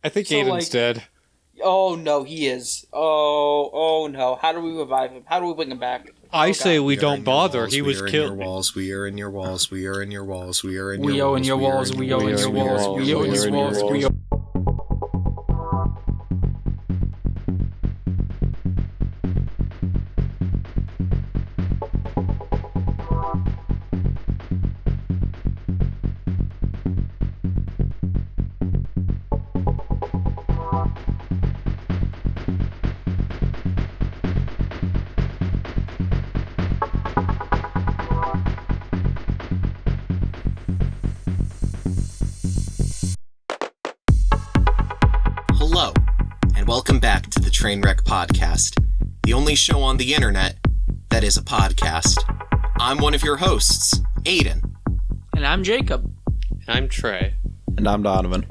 I think So, Aidan's like- dead. Oh no, he is. Oh no. How do we revive him? How do we bring him back? I say we are don't in your bother. walls, He was We are killed. in your walls. We are in your walls. We are in your walls. We are in We your are walls. in your walls. We are in your walls. We are in your walls. We are. Hello, and welcome back to the Trainwreck Podcast, the only show on the internet that is a podcast. I'm one of your hosts, Aidan. And I'm Jacob. I'm Trey. And I'm Donovan.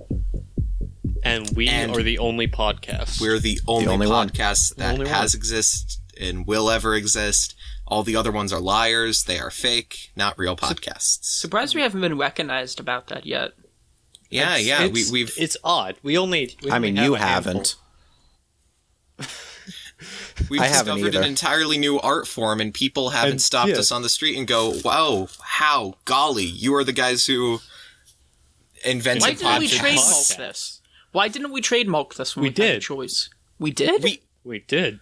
And we are the only podcast. We're the only one. podcast that only has existed and will ever exist. All the other ones are liars. They are fake, not real podcasts. Surprised we haven't been recognized about that yet. Yeah. We've It's odd. We only I mean, have you a handful. haven't. We've I haven't discovered either. an entirely new art form, and people haven't And- stopped yeah. us on the street and go, "Wow, how golly, you are the guys who invented Why didn't we podcasts." trademark this? Why didn't we trademark this when We we had did. the choice? We did? We did.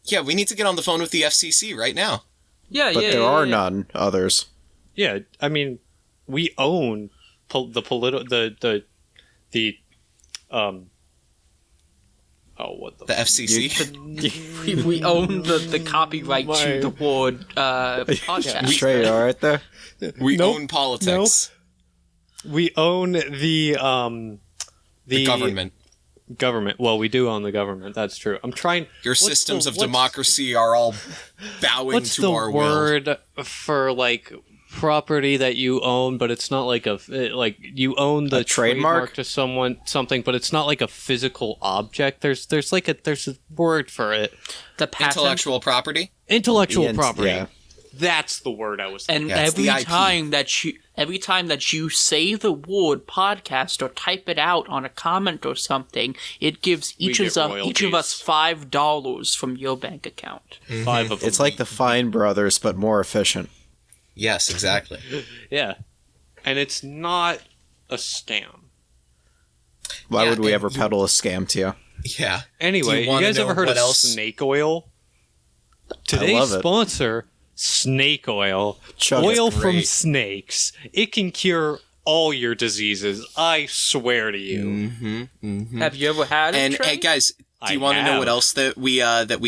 Yeah, we need to get on the phone with the FCC right now. Yeah, But yeah. there yeah, are yeah. none others. Yeah, I mean, we own the what the The FCC. We own the copyright to the word podcast. Trey, you alright there? We Nope. own politics. we own the Government. Government. Well, we do own the government. That's true. I'm trying. Your what's systems the- of what's- democracy are all bowing What's to the our will. word for like property that you own, but it's not like like you own the A trademark? to something, but it's not like a physical object. There's a word for it. The patent. Intellectual property. Intellectual Ian- property. yeah. That's the word I was thinking. And Yeah, it's the IP. every time that you say the word podcast or type it out on a comment or something, it gives each get of royalties. us $5 from your bank account. 5 of them. It's like the Fine Brothers, but more efficient. Yes, exactly. Yeah. And it's not a scam. Why Yeah, would we and ever peddle a scam to you? Yeah. Anyway, Do you wanna guys know ever heard what of else? snake oil? Today's love it. sponsor, snake oil. Chug it. Oil That's from great. snakes. It can cure all your diseases. I swear to you. Mm-hmm. Have you ever had it, And Trey? hey, guys, do I you want to know have. what else that we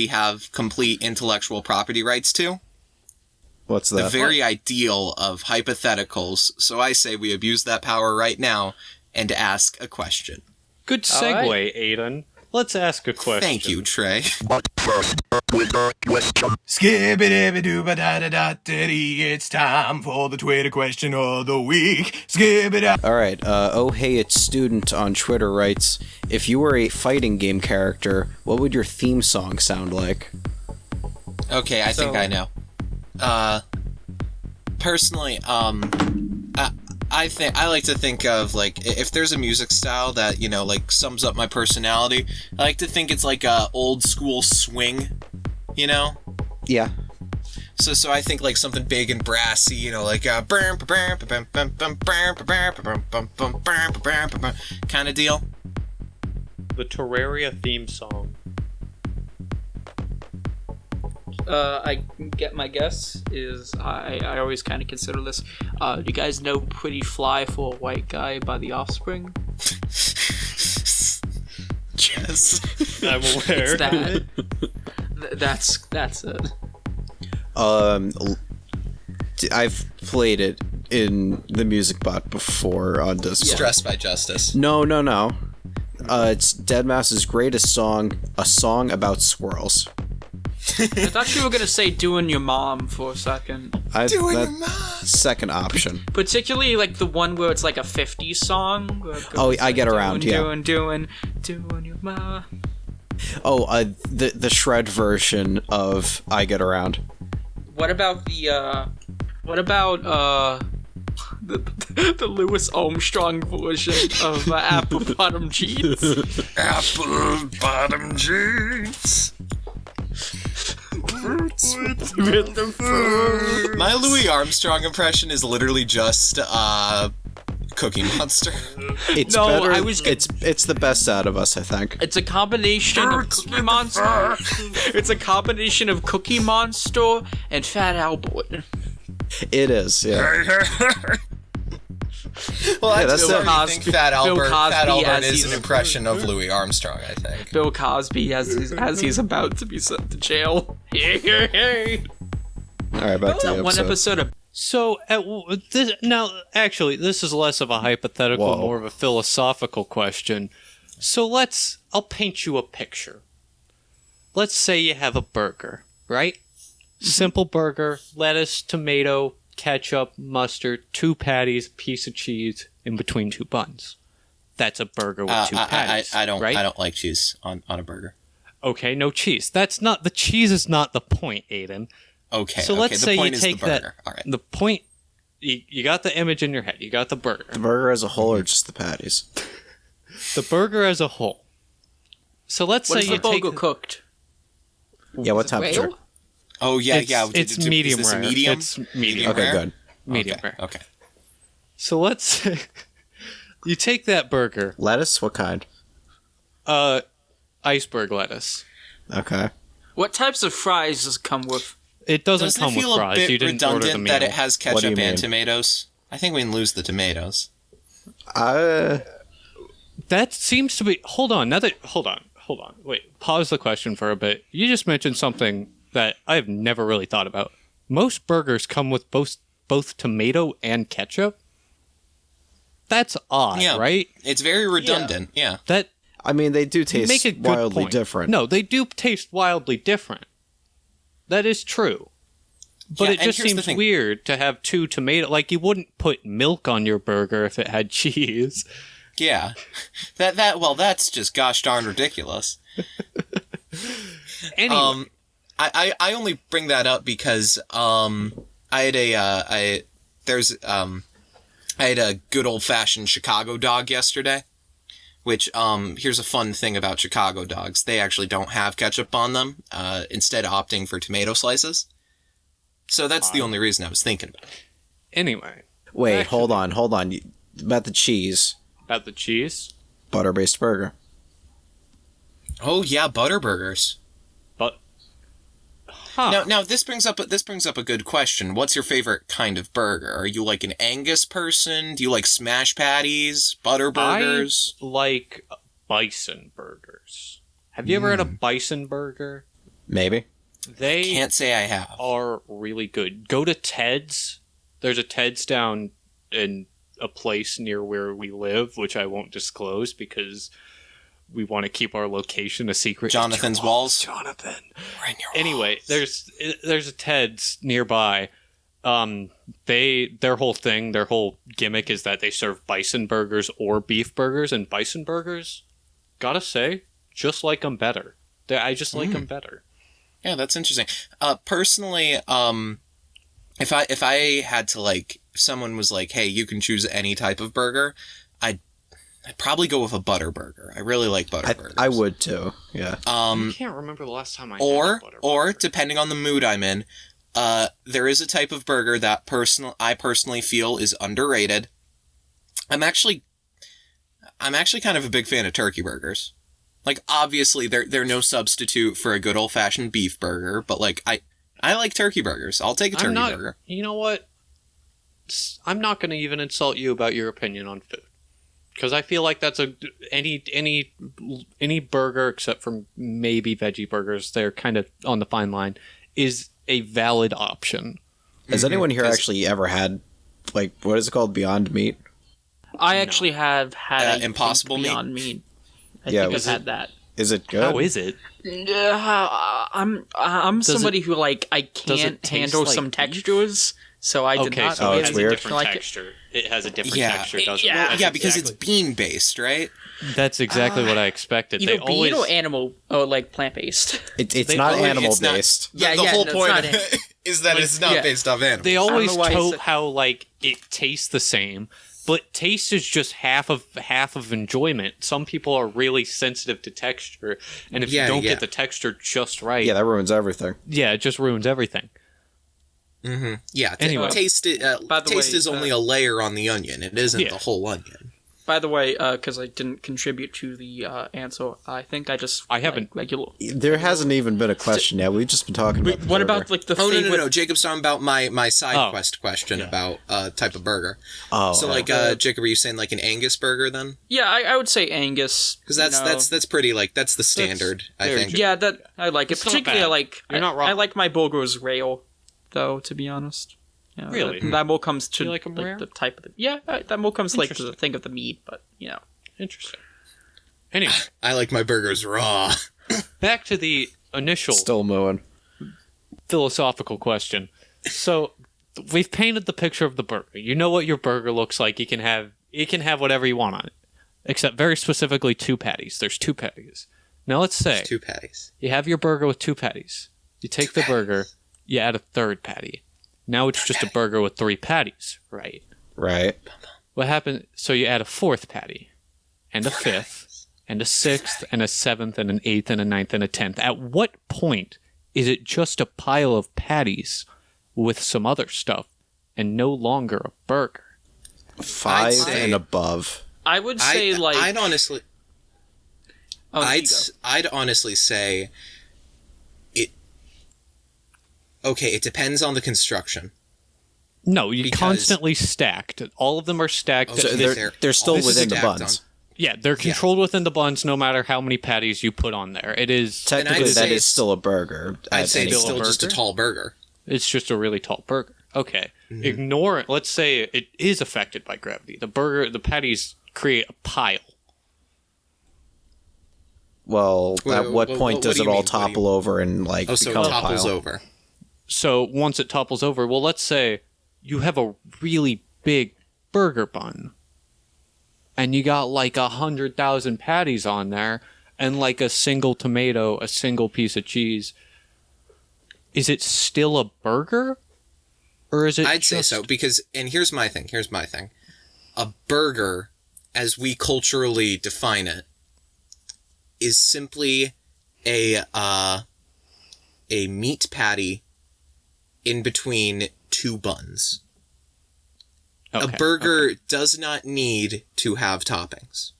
have complete intellectual property rights to? What's The that? very ideal of hypotheticals. So I say we abuse that power right now and ask a question. Good All segue, right. Aidan. Let's ask a question. Thank you, Trey. Skibidi-doo-ba-da-da-da-diddy, it's time for the Twitter question of the week. Skibidi. Alright, oh hey, it's Student on Twitter writes, if you were a fighting game character, what would your theme song sound like? Okay, I think So- I know. Personally, I think I like to think of like if there's a music style that like sums up my personality. I like to think it's like a old school swing, Yeah. So I think like something big and brassy, like kind of deal. The Terraria theme song. I get my guess is I always kind of consider this. Do you guys know "Pretty Fly for a White Guy" by The Offspring? Yes. I'm aware. It's that. That's it. I've played it in the music bot before on Discord. Stressed by Justice. No. It's Deadmau5's greatest song, a song about swirls. I thought you were gonna say "Doing Your Mom" for a second. Doing That your mom. second option. Particularly like the one where it's like a 50s song. Where it Oh, goes I get like, around, yeah. Doing your mom. Oh, the shred version of I Get Around. What about the the Louis Armstrong version of apple bottom jeans. Apple bottom jeans. My Louis Armstrong impression is literally just Cookie Monster. It's No, better. I was g- It's the best out of us, I think. It's a combination of Cookie Monster. It's a combination of Cookie Monster and Fat Albert. It is, yeah. Well, I that's still it. really think Fat Albert Cosby as is he's- an impression of Louis Armstrong, I think. Bill Cosby as he's about to be sent to jail. All right, back to the One episode. episode of So actually, this is less of a hypothetical, Whoa. more of a philosophical question. So I'll paint you a picture. Let's say you have a burger, right? Simple burger, lettuce, tomato, ketchup, mustard, 2 patties, piece of cheese, in between 2 buns. That's a burger with 2 patties. I don't right? I don't like cheese on a burger. Okay, no cheese. The cheese is not the point, Aidan. Okay. So okay. let's the say point you is take the burger. All right. the point. You got the image in your head. You got the burger. The burger as a whole or just the patties? The burger as a whole. So let's what say is you the take. burger cooked? Yeah, what temperature? Whale? Oh yeah, It's, yeah. it's Is medium this rare. medium? It's medium. Okay, rare? good. Medium okay. rare. Okay. So let's say you take that burger. Lettuce? What kind? Iceberg lettuce. Okay. What types of fries does it come with? It doesn't Doesn't come it with feel a fries. bit You didn't order the redundant meal. that it has What do you ketchup mean? and tomatoes? I think we can lose the tomatoes. That seems to be. Hold on. Hold on. Wait. Pause the question for a bit. You just mentioned something that I have never really thought about. Most burgers come with both tomato and ketchup. That's odd, Yeah. right? It's very redundant. Yeah. That I mean, they do taste make a good wildly point. different. No, they do taste wildly different. That is true. But Yeah, it and just here's the seems thing. weird to have 2 tomato. Like, you wouldn't put milk on your burger if it had cheese. Yeah. That's just gosh darn ridiculous. Anyway, I only bring that up because I had a good old fashioned Chicago dog yesterday. Which here's a fun thing about Chicago dogs: they actually don't have ketchup on them, instead opting for tomato slices. So that's the only reason I was thinking about it. anyway, Wait, Actually- hold on. About the cheese. about the cheese. Butter-based burger. Oh yeah, butter burgers. But huh. Now this brings up a good question. What's your favorite kind of burger? Are you like an Angus person? Do you like smash patties, butter burgers? I like bison burgers. Have you ever had a bison burger? Maybe. They Can't say I have. are really good. Go to Ted's. There's a Ted's down in a place near where we live, which I won't disclose because we want to keep our location a secret. Jonathan's It's your walls? Jonathan. We're in your Anyway, walls. there's a Ted's nearby. Their whole gimmick is that they serve bison burgers or beef burgers, and bison burgers, gotta say, just like them better. I just like them better. Yeah, that's interesting. Personally, if I had to if someone was like, "Hey, you can choose any type of burger," I'd probably go with a butter burger. I really like butter burgers. I would too. Yeah. I can't remember the last time I had a butter Or burger. depending on the mood I'm in, there is a type of burger that I personally feel is underrated. I'm actually kind of a big fan of turkey burgers. Like, obviously, they're no substitute for a good old-fashioned beef burger, but, I like turkey burgers. I'll take a turkey burger. You know what? I'm not going to even insult you about your opinion on food, because I feel like that's any burger except for maybe veggie burgers. They're kind of on the fine line. Is a valid option. Has anyone here actually ever had, what is it called? Beyond Meat? I actually have had Impossible Meat? Beyond Meat. I Yeah, think I've was had that. Is it good? How is it? I'm somebody who I can't taste handle like some beef? textures, so I did Okay, not. so Oh, it it's has weird. a different Like it. texture. It has a different Yeah. texture, doesn't Yeah. it? Yeah, because it's bean-based, right? That's exactly what I expected. Either They bean always or animal, or plant based. It's They not always- animal it's not- based. The whole no, point it's of not it is that it's not yeah. based off animals. They always know why he tote said- how like it tastes the same, but taste is just half of enjoyment. Some people are really sensitive to texture, and if you don't get the texture just right, Yeah, that ruins everything. it just ruins everything. Yeah. Anyway. Taste By the taste way, is only a layer on the onion. It isn't Yeah. the whole onion. By the way, because I didn't contribute to the answer, I think I just I haven't. regular. There hasn't even been a question yet. We've just been talking about the What burger. about like the Oh favorite? no! Jacob's talking about my side Oh. quest question about type of burger. Oh, So like Jacob, are you saying like an Angus burger then? Yeah, I would say Angus. Because that's pretty like that's the standard. I very think. Yeah, that I like it. It's not Particularly, I bad. like. You're not wrong. I like my burgers rare, though. To be honest. Yeah, Really? That more comes to You like 'em rare? the type of the. Yeah, that more comes to, like to the Interesting. thing of the meat, but Interesting. Anyway, I like my burgers raw. back to the initial Still mooing. philosophical question. So we've painted the picture of the burger. You know what your burger looks like. You can have whatever you want on it, except very specifically 2 patties. There's 2 patties. Now let's say 2 patties. you have your burger with 2 patties. You take the burger, you add a 3rd patty. Now it's just a burger with 3 patties, right? Right. What happens? So you add a 4th patty, and a 5th, and a 6th, and a 7th, and an 8th, and a 9th, and a 10th. At what point is it just a pile of patties with some other stuff, and no longer a burger? 5 say- and above. I would say I'd honestly. Oh, there you go. I'd honestly say it. Okay, it depends on the construction. No, you Because- constantly stacked. All of them are stacked. So This- They're still this is within the stacked buns. yeah, they're controlled within the buns no matter how many patties you put on there. It is Technically, I'd that say is still a burger. I'd say it's Still a still just a burger? tall burger. it's just a really tall burger. Okay. Ignore it. Let's say it is affected by gravity. The patties create a pile. Well, at what what- point what does do it you all mean? What do you- topple over and like Oh, so become it a topples pile? over. So once it topples over, well, let's say you have a really big burger bun, and you got like 100,000 patties on there, and like a single tomato, a single piece of cheese. Is it still a burger, or is it? I'd say so because, and here's my thing. A burger, as we culturally define it, is simply a meat patty in between 2 buns. Okay, A burger does not need to have toppings.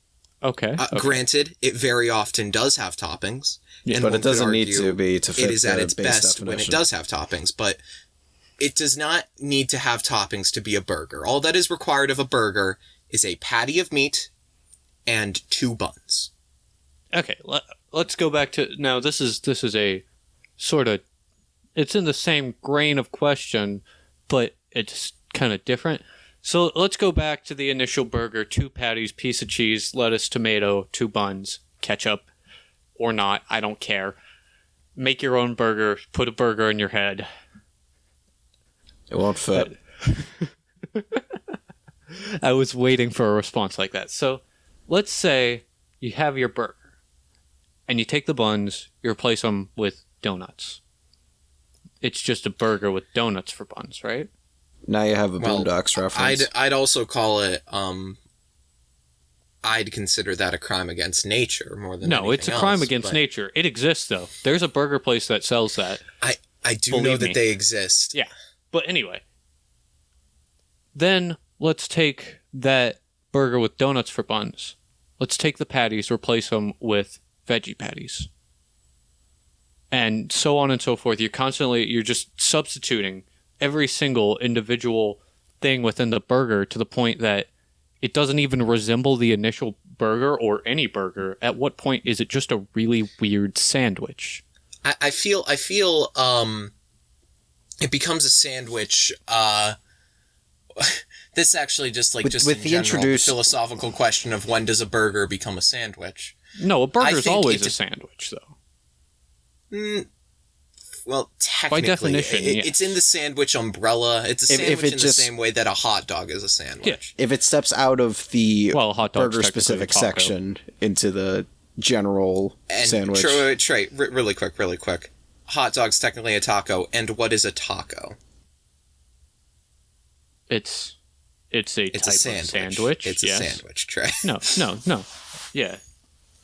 Okay. Granted, it very often does have toppings. Yeah, and but one it doesn't could need argue to be to fit it is at the its base best when it definition. does have toppings, but it does not need to have toppings to be a burger. All that is required of a burger is a patty of meat and 2 buns. Okay. Let's go back to now. This is a sort of. It's in the same grain of question, but it's kind of different. So let's go back to the initial burger: 2 patties, piece of cheese, lettuce, tomato, 2 buns, ketchup, or not. I don't care. Make your own burger. Put a burger in your head. It won't fit. I was waiting for a response like that. So let's say you have your burger, and you take the buns, you replace them with donuts. It's just a burger with donuts for buns, right? Now you have a Well, Boondocks reference. I'd also call it. I'd consider that a crime against nature more than No, it's a anything crime else, against but nature. It exists, though. There's a burger place that sells that. I do Believe know that me. they exist. Yeah. But anyway. Then let's take that burger with donuts for buns. Let's take the patties, replace them with veggie patties. And so on and so forth. You're just substituting every single individual thing within the burger to the point that it doesn't even resemble the initial burger or any burger. At what point is it just a really weird sandwich? I feel it becomes a sandwich. This actually just With in the general, introduced- the philosophical question of when does a burger become a sandwich? No, a burger's think always it a sandwich, though. Well, technically, definition, yes. it's in the sandwich umbrella. It's a If sandwich it in just- the same way that a hot dog is a sandwich. If it steps out of the Well, a hot dog's burger-specific technically a taco. section into the general And sandwich, Trey, really quick. hot dog's technically a taco, and what is a taco? It's a type It's a sandwich. of sandwich. It's yes. a sandwich, Trey. No. Yeah.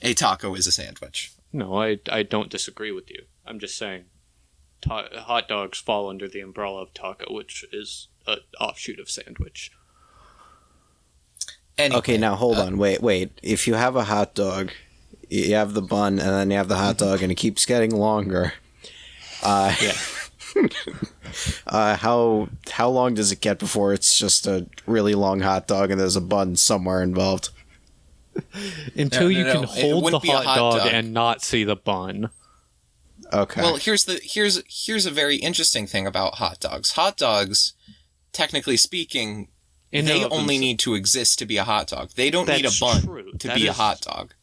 A taco is a sandwich. No, I don't disagree with you. I'm just saying hot dogs fall under the umbrella of taco, which is an offshoot of sandwich. Anyway, Okay, now hold on. Wait. If you have a hot dog, you have the bun, and then you have the hot dog, and it keeps getting longer. Yeah. How long does it get before it's just a really long hot dog and there's a bun somewhere involved? Until you can It hold the wouldn't be a hot dog dog. and not see the bun. Okay. Well, here's a very interesting thing about hot dogs. Hot dogs, technically speaking, In they and of only themselves. need to exist to be a hot dog. They don't need a That's bun true. to That be a is- hot dog.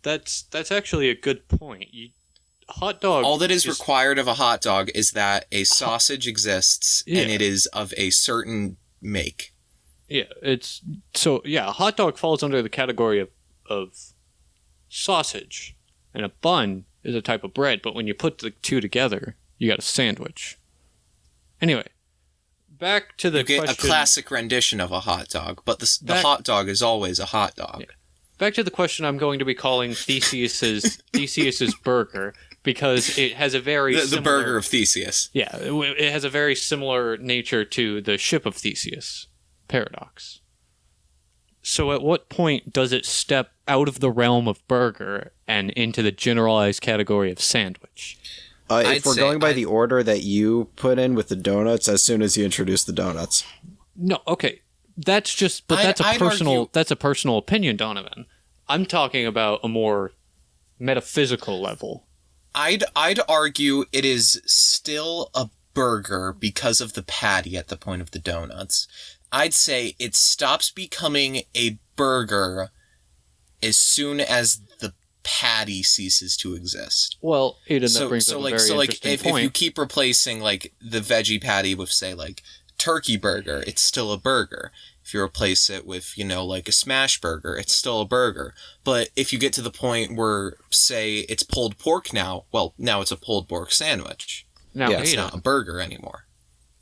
That's actually a good point. Hot dog. All that is required of a hot dog is that a sausage exists and Yeah. it is of a certain make. Yeah, a hot dog falls under the category of sausage, and a bun is a type of bread. But when you put the two together, you got a sandwich. Anyway, back to the You get question. a classic rendition of a hot dog, but the Back- hot dog is always a hot dog. Yeah. Back to the question I'm going to be calling Theseus's burger, because it has a very The similar, burger of Theseus. Yeah, it has a very similar nature to the ship of Theseus paradox. So at what point does it step out of the realm of burger and into the generalized category of sandwich? I'd Uh, If we're say going by the order that you put in with the donuts, as soon as you introduce the donuts. No, okay. That's just that's I'd argue- a personal opinion, Donovan. I'm talking about a more metaphysical level. I'd argue it is still a burger because of the patty at the point of the donuts. I'd say it stops becoming a burger as soon as the patty ceases to exist. Well, Aidan, that brings up a very interesting if point. you keep replacing like the veggie patty with say like turkey burger, it's still a burger. If you replace it with, like a smash burger, it's still a burger. But if you get to the point where, say, it's pulled pork now it's a pulled pork sandwich. Now, Yeah, It's Aidan, not a burger anymore.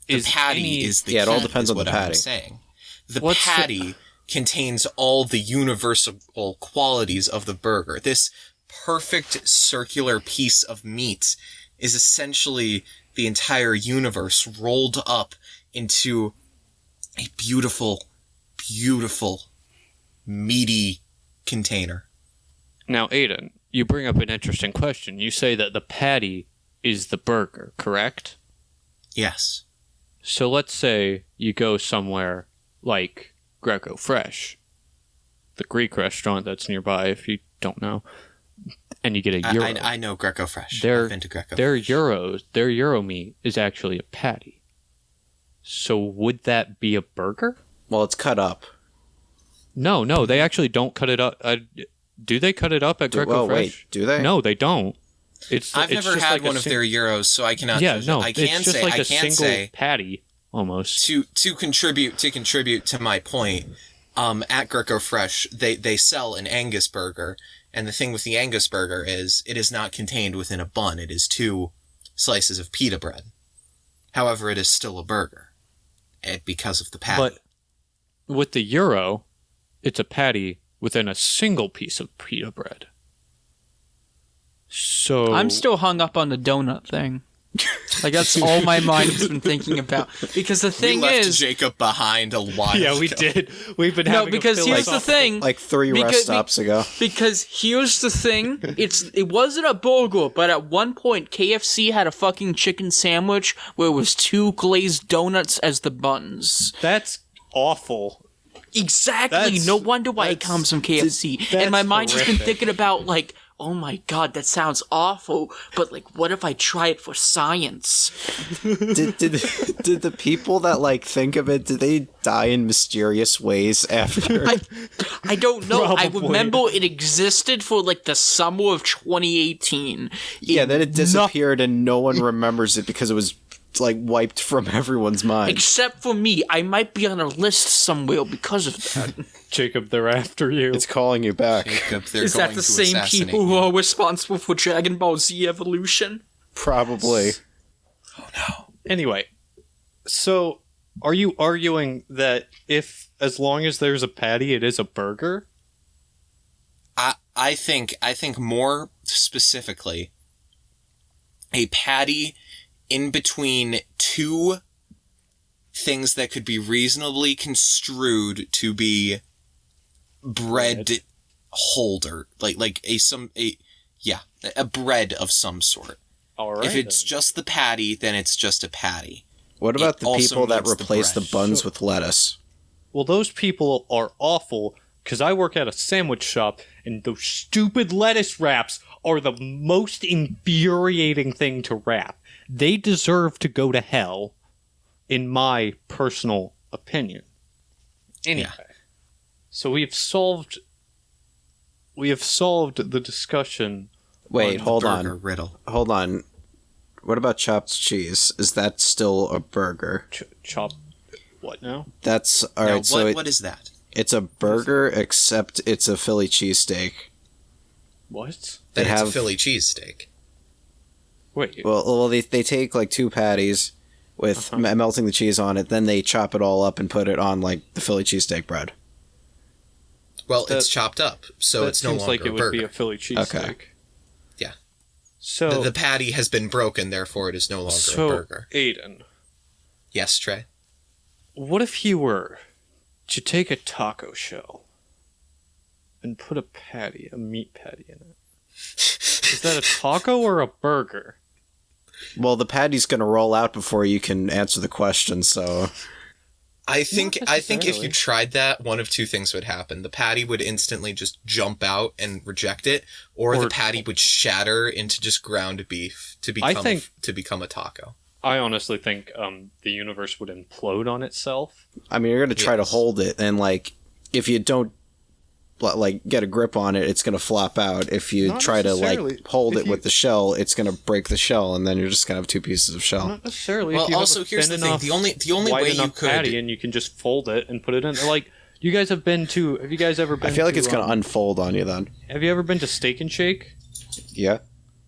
The is patty any- is the Yeah, it all key, depends is on the what I'm patty. saying. The What's the- patty contains all the universal qualities of the burger. This perfect circular piece of meat is essentially the entire universe rolled up into a beautiful, meaty container. Now, Aidan, you bring up an interesting question. You say that the patty is the burger, correct? Yes. So let's say you go somewhere like Greco Fresh, the Greek restaurant that's nearby, if you don't know, and you get a gyro. I know Greco Fresh. Their- I've been to Greco Their Fresh. their gyro meat is actually a patty. So would that be a burger? Well, it's cut up. No, they actually don't cut it up. Do they cut it up at Greco Oh, Fresh? wait, do they? No, they don't. It's I've never just had like a one of sing- their gyros, so I cannot. Yeah, judge it. no, I can it's just say. like I a can single say patty almost. to contribute to my point. At Greco Fresh, they sell an Angus burger, and the thing with the Angus burger is it is not contained within a bun. It is 2 slices of pita bread. However, it is still a burger, because of the patty. But with the gyro, it's a patty within a single piece of pita bread. So I'm still hung up on the donut thing. Like, that's all my mind has been thinking about. Because the we thing left is... Jacob behind a while yeah, we ago. did. We've been No, having because a here's the philosophical- thing. Like 3 Because- rest stops ago. Because here's the thing, it wasn't a burger, but at one point KFC had a fucking chicken sandwich where it was 2 glazed donuts as the buns. That's awful. Exactly. That's- No wonder why it that's- comes from KFC. that's And my mind's just been horrific. thinking about like, oh my god, that sounds awful. But like, what if I try it for science? did the people that think of it, did they die in mysterious ways after? I don't know. I Probably. remember it existed for like the summer of 2018. Yeah, then it disappeared and no one remembers it because it was wiped from everyone's mind. Except for me, I might be on a list somewhere because of that. Jacob, they're after you. It's calling you back. Jacob, they're Is going that the to same assassinate people who you. are responsible for Dragon Ball Z Evolution? Probably. Oh no. Anyway, so are you arguing that as long as there's a patty, it is a burger? I think more specifically, a patty in between two things that could be reasonably construed to be bread holder, like a bread of some sort. All right. If it's then. just the patty, then it's just a patty. What about It the also people that needs the replace the bread. buns with lettuce? Well, those people are awful because I work at a sandwich shop, and those stupid lettuce wraps are the most infuriating thing to wrap. They deserve to go to hell, in my personal opinion. Anyway, so we have solved the discussion. Wait, hold Burger on. riddle. Hold on. What about chopped cheese? Is that still a burger? Chop. What now? That's all Now, right. So what is that? it's a burger, except it's a Philly cheesesteak. What? Then They it's have- a Philly cheesesteak. Wait. Well, they take like two patties with melting the cheese on it, then they chop it all up and put it on like the Philly cheesesteak bread. Well, That- it's chopped up, so that it's no seems longer like it a would burger. be a Philly cheesesteak. Okay. Yeah. So, The patty has been broken, therefore it is no longer a burger. Aidan, Yes, Trey? what if you were to take a taco shell and put a meat patty in it? Is that a taco or a burger? Well, the patty's gonna roll out before you can answer the question, so I think if necessarily. you tried that, one of two things would happen. The patty would instantly just jump out and reject it, or the patty would shatter into just ground beef to become a taco. I honestly think the universe would implode on itself. I mean, you're gonna try to hold it, and like if you don't like get a grip on it, it's gonna flop out. If you Not try to necessarily. like hold If it you- with the shell, it's gonna break the shell, and then you're just gonna have two pieces of shell. Not necessarily. Well, if you have also, a here's thin the thing. enough, The only wide way you enough could... patty, and you can just fold it and put it in. Like, you guys have been to? Have you guys ever been? I feel like to, it's gonna unfold on you then. Have you ever been to Steak and Shake? Yeah.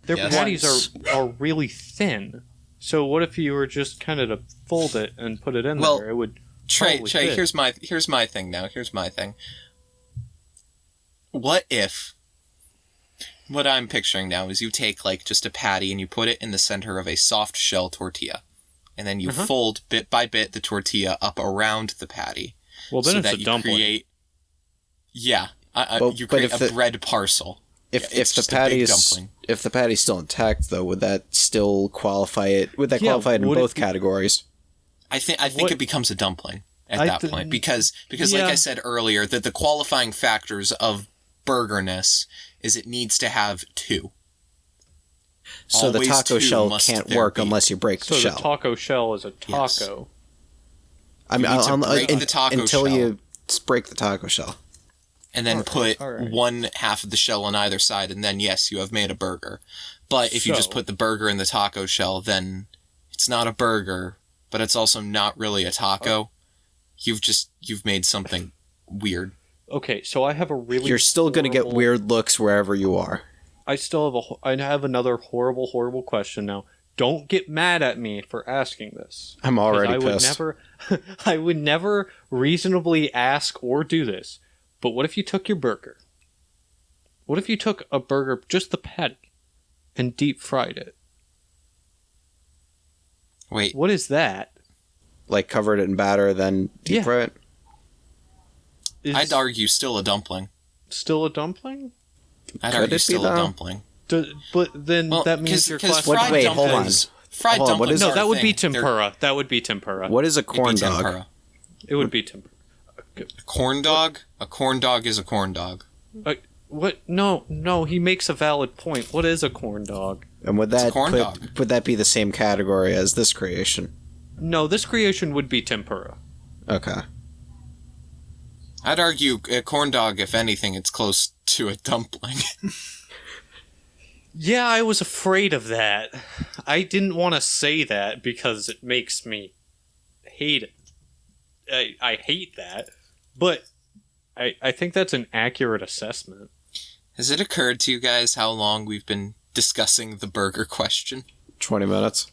Their Yes. patties are really thin. So what if you were just kind of to fold it and put it in Well, there? It would. Trey, probably Trey, fit. here's my thing now. Here's my thing. What if... What I'm picturing now is you take, like, just a patty and you put it in the center of a soft shell tortilla. And then you fold, bit by bit, the tortilla up around the patty. Well, then so it's that a you dumpling. create... Yeah. You but create if a the- bread parcel. If Yeah, if it's the just a big patty's dumpling. if the patty's still intact though, would that still qualify it? Would that Yeah, qualify it in would it both be- categories? I think What- it becomes a dumpling at I that th- point because like yeah. I said earlier, that the qualifying factors of burgerness is it needs to have two. So the Always taco two shell must can't there work be. unless you break So the the shell. taco shell is a Yes. taco. I mean, you need to break the taco until shell. you break the taco shell. And then put all right. one half of the shell on either side, and then yes, you have made a burger. But if you just So- put the burger in the taco shell, then it's not a burger, but it's also not really a taco. You've made something weird. Okay, so I have a really. You're still gonna get horrible- weird looks wherever you are. I have another horrible question now. Don't get mad at me for asking this. I'm already 'Cause pissed. I would never reasonably ask or do this. But what if you took your burger? What if you took a burger, just the patty, and deep fried it? Wait, What is that? Like covered it in batter, then deep Yeah. fry it. Is I'd argue still a dumpling. still a dumpling? I'd Could argue it be, still a though? dumpling. But then Well, that means you're because classifying. fried Wait, hold on. dumplings. Fried Hold on, what dumplings. is- No, are that a would be thing. They're- tempura. That would be tempura. What is a it'd be corn dog? tempura. It would be tempura. A corn dog? A corn dog is a corn dog. What? No. He makes a valid point. What is a corn dog? And would a that corn dog. would that be the same category as this creation? No, this creation would be tempura. Okay. I'd argue a corn dog, if anything, it's close to a dumpling. Yeah, I was afraid of that. I didn't want to say that because it makes me hate it. I hate that. But I think that's an accurate assessment. Has it occurred to you guys how long we've been discussing the burger question? 20 minutes.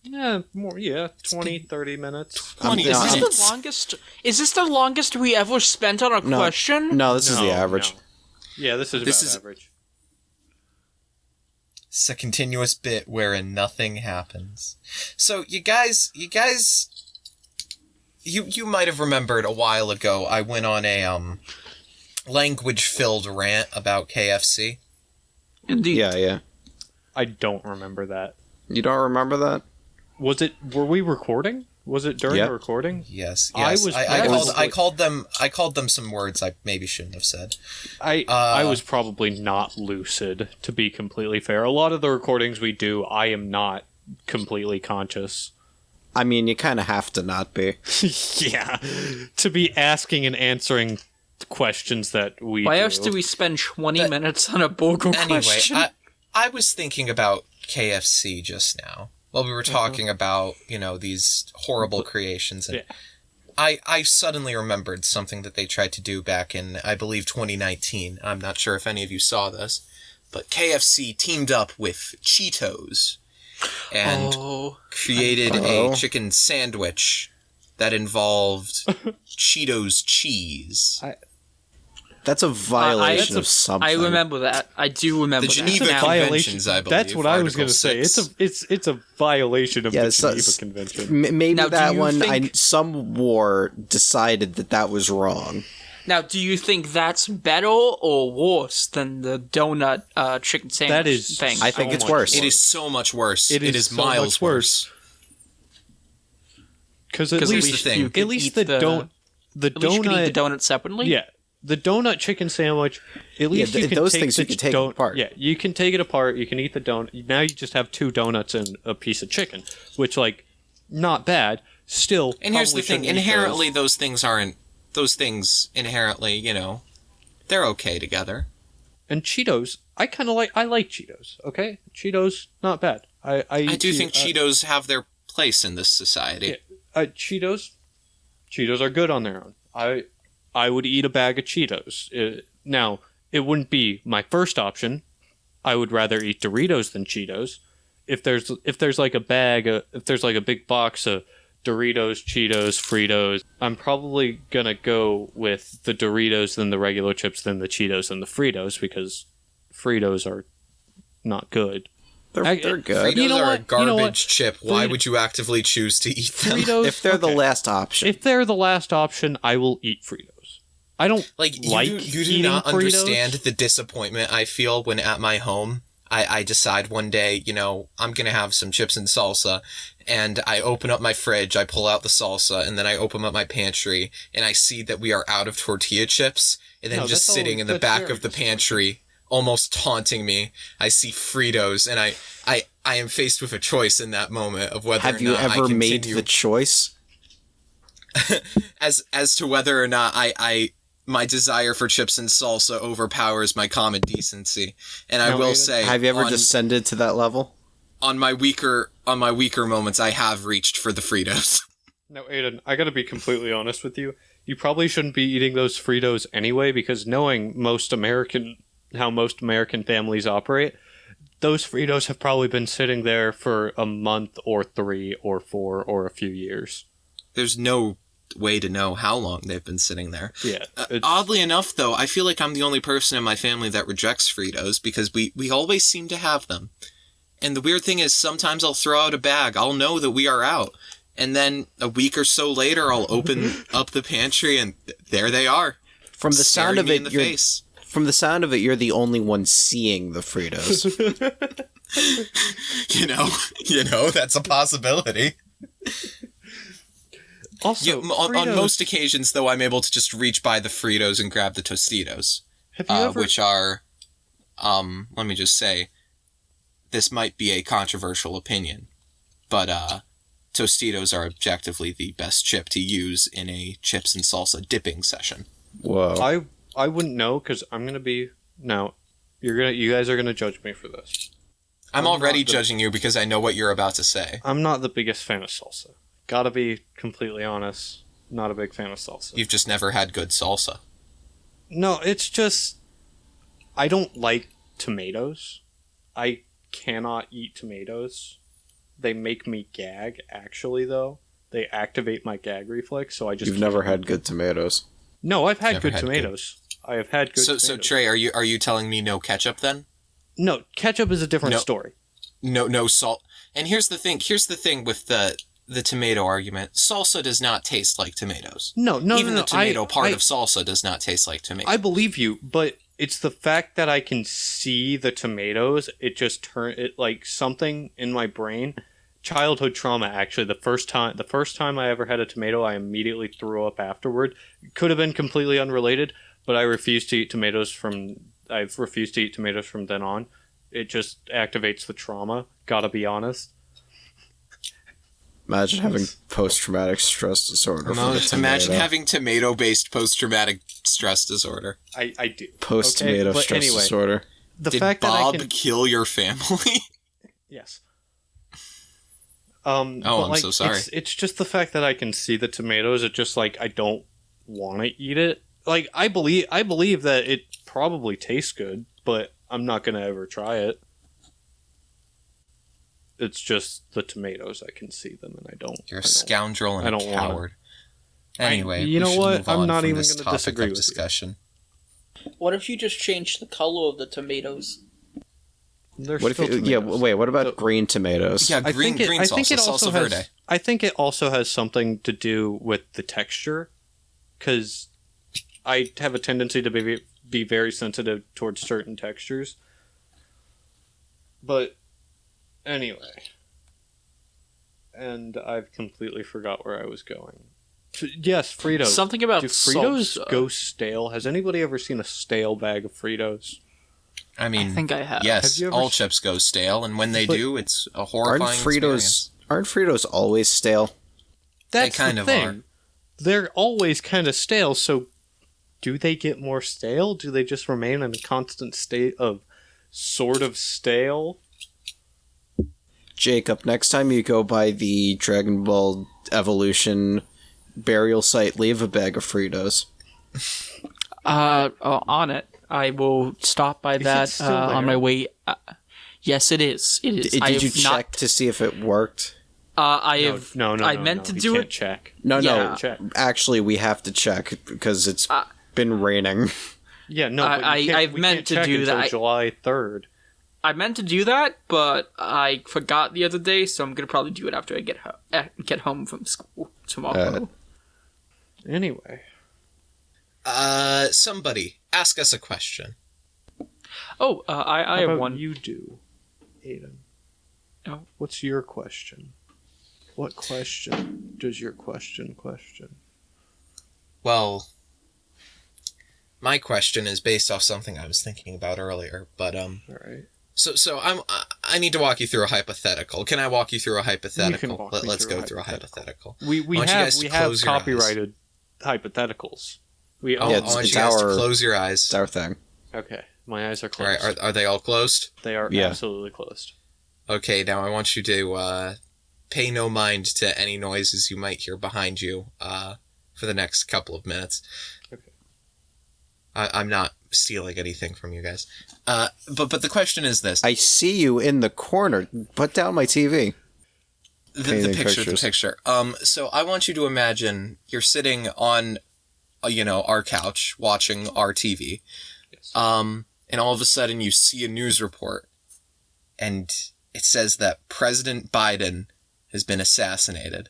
Yeah, more. Yeah, 20, 30 minutes. 20 Is this minutes. the longest? Is this the longest we ever spent on a question? No, this is the average. No. Yeah, this is This about is- average. It's a continuous bit wherein nothing happens. So you guys, you might have remembered a while ago I went on a language-filled rant about KFC. Indeed. Yeah. I don't remember that. You don't remember that? Were we recording? Was it during Yeah. the recording? Yes. I was I called them some words I maybe shouldn't have said. I was probably not lucid, to be completely fair. A lot of the recordings we do, I am not completely conscious. I mean, you kind of have to not be. Yeah. To be asking and answering questions that we Why do. else do we spend 20 minutes on a burger Anyway, question? I was thinking about KFC just now while we were talking about, these horrible creations. And Yeah. I suddenly remembered something that they tried to do back in, I believe, 2019. I'm not sure if any of you saw this, but KFC teamed up with Cheetos and created a chicken sandwich that involved Cheetos cheese. That's a violation of something. I remember that. I do remember The that. Geneva Now- Conventions, I believe. That's what I was going to say. Article 6. It's a violation of the so- Geneva Convention. Maybe Now, do that you one, think- some war decided that was wrong. Now, do you think that's better or worse than the donut chicken sandwich That is- thing? I think So it's much worse. It is so much worse. It is so miles much worse. Because at 'Cause least, here's the thing. you could at least eat the the- don't the At least you can donut. eat the donut separately? Yeah, the donut chicken sandwich. At least you can those take things the you can take don- apart. Yeah, you can take it apart. You can eat the donut. Now you just have 2 donuts and a piece of chicken, which not bad. Still, And here's the probably thing: shouldn't eat inherently, those things aren't. Those things inherently, they're okay together. And Cheetos, I like Cheetos. Okay, Cheetos, not bad. I do think Cheetos have their place in this society. Cheetos are good on their own. I would eat a bag of Cheetos. Now, it wouldn't be my first option. I would rather eat Doritos than Cheetos. If there's a big box of Doritos, Cheetos, Fritos, I'm probably gonna go with the Doritos than the regular chips than the Cheetos and the Fritos because Fritos are not good. They're good. Fritos You know are what? a garbage You know what? chip. Why would you actively choose to eat them? Fritos, If they're the okay. last option. If they're the last option, I will eat Fritos. I don't You do eating not Fritos. understand the disappointment I feel when at my home I decide one day, I'm going to have some chips and salsa, and I open up my fridge, I pull out the salsa, and then I open up my pantry, and I see that we are out of tortilla chips, and then No, just that's sitting all- in the that's back very of the pantry, almost taunting me, I see Fritos, and I am faced with a choice in that moment of whether Have or you not I ever made continue the choice? as to whether or not I my desire for chips and salsa overpowers my common decency. And I No, will Aidan, say, Have you ever on, descended to that level? on my weaker moments, I have reached for the Fritos. No, Aidan, I gotta be completely honest with you. You probably shouldn't be eating those Fritos anyway, because knowing how most American families operate, those Fritos have probably been sitting there for a month or 3 or 4 or a few years. There's no way to know how long they've been sitting there. Yeah. Oddly enough, though, I feel like I'm the only person in my family that rejects Fritos because we always seem to have them. And the weird thing is, sometimes I'll throw out a bag. I'll know that we are out. And then a week or so later, I'll open up the pantry and there they are. From the sound staring of me it, in the you're face. from the sound of it, you're the only one seeing the Fritos. You know, that's a possibility. Also, On Fritos- most occasions, though, I'm able to just reach by the Fritos and grab the Tostitos, have you ever... which are, let me just say, this might be a controversial opinion, but Tostitos are objectively the best chip to use in a chips and salsa dipping session. Whoa. I wouldn't know, because I'm gonna be... No, you guys are gonna judge me for this. I'm I'm already not the- judging you because I know what you're about to say. I'm not the biggest fan of salsa. Gotta be completely honest. Not a big fan of salsa. You've just never had good salsa. No, it's just... I don't like tomatoes. I cannot eat tomatoes. they make me gag, actually, though. They activate my gag reflex, so I just... You've never had good tomatoes. No, I've had Never good had tomatoes. I have had good tomatoes. So Trey, are you telling me no ketchup then? No, ketchup is a different No. story. No salt. And here's the thing with the tomato argument. Salsa does not taste like tomatoes. No. Even the tomato part of salsa does not taste like tomato. I believe you, but it's the fact that I can see the tomatoes. It just like something in my brain. Childhood trauma, actually. The first time I ever had a tomato, I immediately threw up afterward. It could have been completely unrelated, but I've refused to eat tomatoes from then on. It just activates the trauma. Gotta be honest. Imagine having post-traumatic stress disorder. Imagine having tomato-based post-traumatic stress disorder. I do. Post-tomato okay? stress anyway, disorder. The Did fact Bob that I can kill your family? yes. I'm so sorry. It's just the fact that I can see the tomatoes. It's just like I don't want to eat it. Like I believe that it probably tastes good, but I'm not gonna ever try it. It's just the tomatoes. I can see them, and I don't. You're a scoundrel and a coward. Anyway, you know what? I'm not even going to disagree with discussion. What if you just changed the color of the tomatoes? They're What if still you, tomatoes. wait, what about green tomatoes? Yeah, green salsa, salsa verde. I think it also has something to do with the texture, because I have a tendency to be very sensitive towards certain textures. But anyway, and I've completely forgot where I was going. Yes, Fritos. Something about do Fritos salsa. go stale? Has anybody ever seen a stale bag of Fritos? I mean, I think I have. Yes, Have you ever all chips go stale, and when they But do, it's a horrifying experience. Aren't Fritos always stale? That's They kind the of thing. are. They're always kind of stale, so do they get more stale? Do they just remain in a constant state of sort of stale? Jacob, next time you go by the Dragon Ball Evolution burial site, leave a bag of Fritos. On it. I will stop by it that still on there? my way. Yes, it is. It is. Did you check to see if it worked? I have. No. I meant to you do can't it. Check. No, Yeah. Check. Actually, we have to check because it's been raining. Yeah, no. But I've we meant can't to check do until that. July 3rd. I meant to do that, but I forgot the other day, so I'm gonna probably do it after I get home from school tomorrow. Anyway, Somebody ask us a question. I how have about one. you do, Aidan? Oh. What's your question? What question does your question? Well, my question is based off something I was thinking about earlier, but All right. So I need to walk you through a hypothetical. Can I walk you through a hypothetical? walk me Let's through go a through a hypothetical. hypothetical. We I want you have guys to close your eyes. copyrighted hypotheticals. We I own. Yeah, want it's you guys to our- close your eyes. It's our thing. Okay, my eyes are All closed. right, are they all closed? They are Yeah. absolutely closed. Okay, now I want you to pay no mind to any noises you might hear behind you for the next couple of minutes. Okay. I'm not stealing anything from you guys. But the question is this. I see you in the corner. Put down my TV. The Painting picture. pictures. So I want you to imagine you're sitting on, our couch watching our TV. Yes. And all of a sudden you see a news report and it says that President Biden has been assassinated.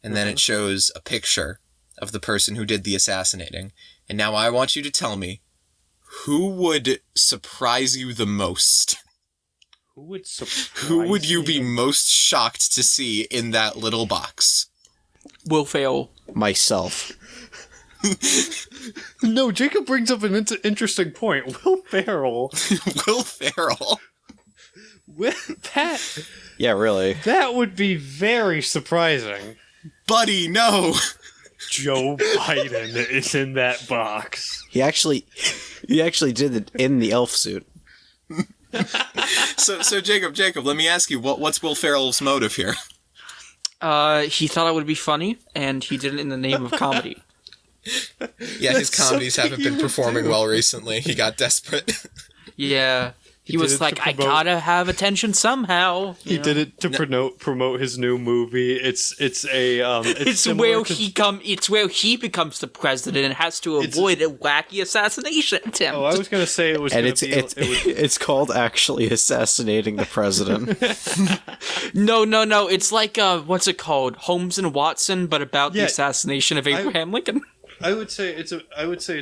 And then it shows a picture of the person who did the assassinating. And now I want you to tell me, who would surprise you the most? Who would surprise Who would you me? be most shocked to see in that little box? Will fail. Myself. No, Jacob brings up an interesting point. Will Ferrell. Will Ferrell. Yeah, really. That would be very surprising. Buddy, no! Joe Biden is in that box. He actually did it in the elf suit. So Jacob, let me ask you, what's Will Ferrell's motive here? He thought it would be funny, and he did it in the name of comedy. Yeah, his That's comedies something haven't been he would performing do. well recently. He got desperate. Yeah, He was did it like, to I promote- gotta have attention somehow. He did it to promote his new movie. It's Where he becomes the president and has to avoid a wacky assassination attempt. Oh, I was gonna say it was. And gonna it's called actually assassinating the president. No. It's like what's it called? Holmes and Watson, but about the assassination of Abraham Lincoln. I would say it's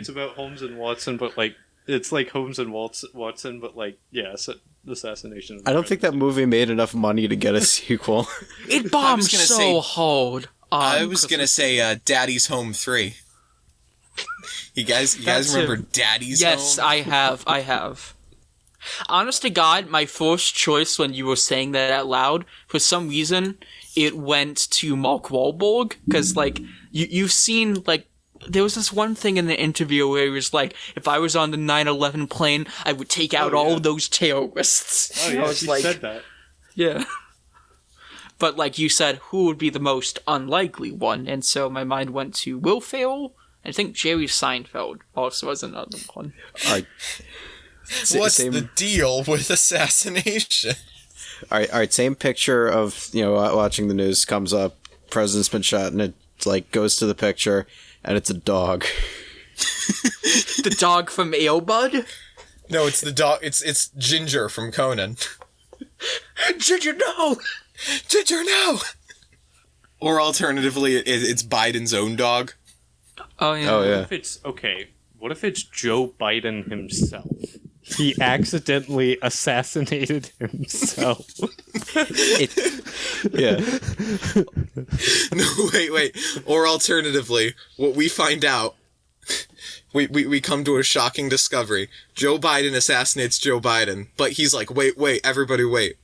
about Holmes and Watson, but like it's like Holmes and Watson, but like assassination. I don't think that movie made enough money to get a sequel. It bombed so hard. I was gonna say Daddy's Home 3. You guys remember Daddy's Home? Yes, I have. Honest to God, my first choice when you were saying that out loud, for some reason, it went to Mark Wahlberg, because, like, you've seen, like, there was this one thing in the interview where he was like, if I was on the 9/11 plane, I would take out all of those terrorists. Oh, yeah, I was he like, said that. Yeah. But, like you said, who would be the most unlikely one? And so my mind went to Will Ferrell. I think Jerry Seinfeld also was another one. What's the deal with assassination? All right. Same picture of watching the news comes up. President's been shot, and it like goes to the picture, and it's a dog. The dog from Aelbud? No, it's the dog. It's Ginger from Conan. Ginger, no! Ginger, no! Or alternatively, it's Biden's own dog. Oh yeah. Oh yeah. What if it's Joe Biden himself? He accidentally assassinated himself. Yeah. No, wait. Or alternatively, what we find out, we come to a shocking discovery. Joe Biden assassinates Joe Biden, but he's like, wait, everybody wait.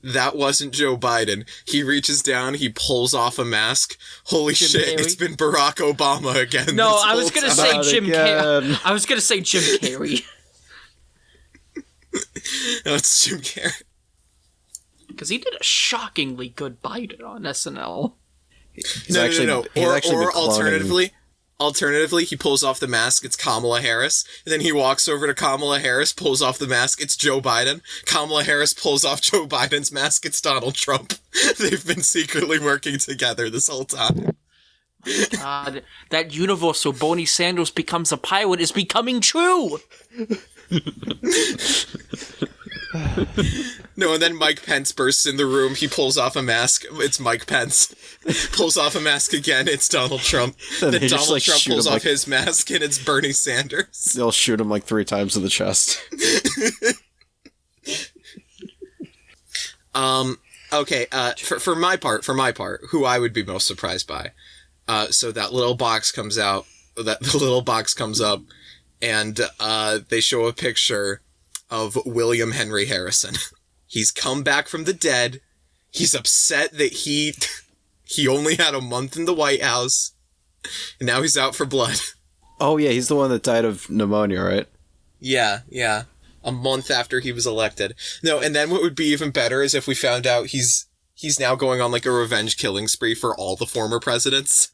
That wasn't Joe Biden. He reaches down, he pulls off a mask. Holy shit, Carrey? it's been Barack Obama again. No, this I was whole gonna time. say Jim again. Carrey. I was gonna say Jim Carrey. No, it's Jim Carrey. Because he did a shockingly good Biden on SNL. No. He's Or been cloning- alternatively, he pulls off the mask, it's Kamala Harris. And then he walks over to Kamala Harris, pulls off the mask, it's Joe Biden. Kamala Harris pulls off Joe Biden's mask, it's Donald Trump. They've been secretly working together this whole time. God, that universe where Bernie Sanders becomes a pilot is becoming true! No, and then Mike Pence bursts in the room, he pulls off a mask, it's Mike Pence. Pulls off a mask again, it's Donald Trump. Then Then they just, Donald like, Trump shoot pulls him, off like- his mask, and it's Bernie Sanders. They'll shoot him like 3 times in the chest. Okay, for my part, who I would be most surprised by. So that little box comes out, the little box comes up, and they show a picture of William Henry Harrison. He's come back from the dead. He's upset that he only had a month in the White House, and now he's out for blood. Oh yeah, he's the one that died of pneumonia, right? Yeah. A month after he was elected. No, and then what would be even better is if we found out he's now going on like a revenge killing spree for all the former presidents.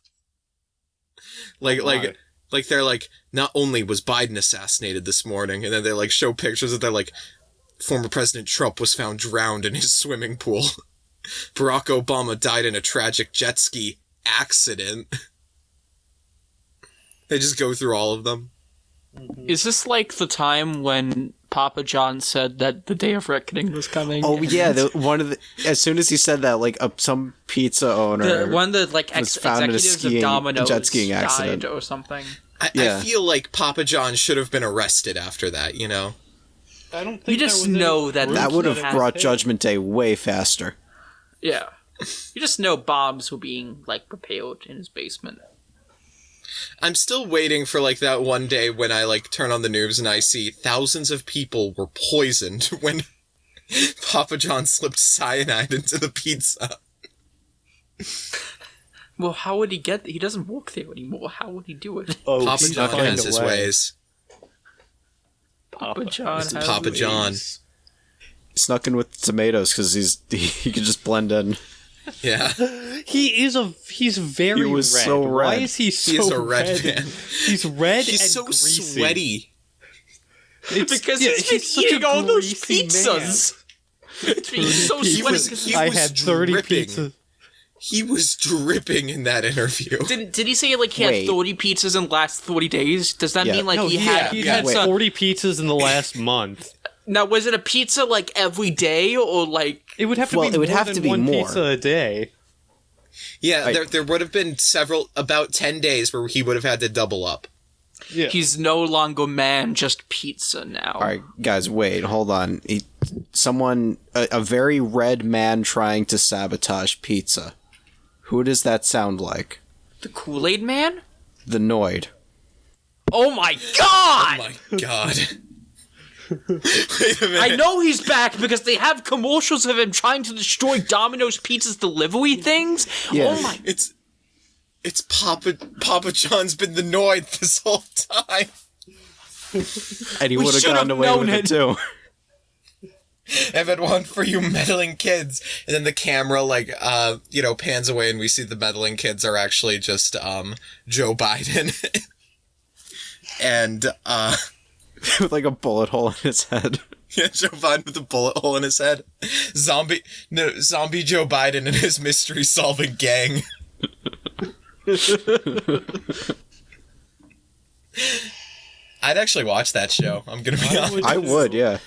Like they're like, not only was Biden assassinated this morning, and then they like show pictures of their like, former President Trump was found drowned in his swimming pool. Barack Obama died in a tragic jet ski accident. They just go through all of them. Is this like the time when Papa John said that the day of reckoning was coming? Oh yeah, as soon as he said that, like some pizza owner, one of the like was found in a executives of Domino's jet skiing accident died or something. I feel like Papa John should have been arrested after that, you know? I don't think You just know that that would have has brought hit. Judgment Day way faster. Yeah. You just know bombs were being like prepared in his basement. I'm still waiting for like that one day when I like turn on the news and I see thousands of people were poisoned when Papa John slipped cyanide into the pizza. Well, how would he get? He doesn't work there anymore. How would he do it? Oh, Papa he's John find has a his way. ways. Papa John has Papa ways. John. He snuck in with tomatoes because he could just blend in. Yeah. He's very He was red. so Why red. is he so He is a red man. He's red He's and so greasy. sweaty. Because yeah, he's been such eating a all those greasy pizzas. He's so He sweaty. was I had 30 dripping. pizzas. He was dripping in that interview. Did he say like he had Wait. 30 pizzas in the last 30 days? Does that Yeah. mean like No, he he had had pizza? 40 pizzas in the last month. Now, was it a pizza like every day or like? It would have to Well, be it would more have than to be one more. pizza a day. Yeah, there would have been about 10 days where he would have had to double up. Yeah. He's no longer man, just pizza now. All right, guys, wait, hold on. A very red man trying to sabotage pizza. Who does that sound like? The Kool-Aid Man? The Noid. Oh my god! Oh my god. Wait a minute. I know he's back because they have commercials of him trying to destroy Domino's Pizza's delivery things. Yeah. Oh my! It's Papa John's been the Noid this whole time. And he We would have should gotten have away known with it it. too. I've had one for you meddling kids. And then the camera, pans away and we see the meddling kids are actually just, Joe Biden. And, With like a bullet hole in his head. yeah, Joe Biden with a bullet hole in his head. Zombie Joe Biden and his mystery solving gang. I'd actually watch that show. I'm gonna be honest. I would, yeah.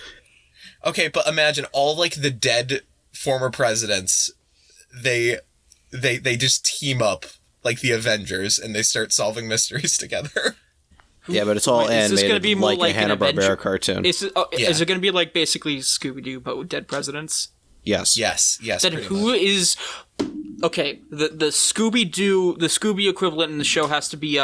Okay, but imagine all the dead former presidents. They just team up like the Avengers and they start solving mysteries together. Yeah, but it's all Wait, is this animated gonna be more like like a an Avenger- Hanna-Barbera cartoon. Is it Yeah. going to be like basically Scooby-Doo but with dead presidents? Yes. Yes. Then pretty who much. is? Okay, the Scooby-Doo, the Scooby equivalent in the show has to be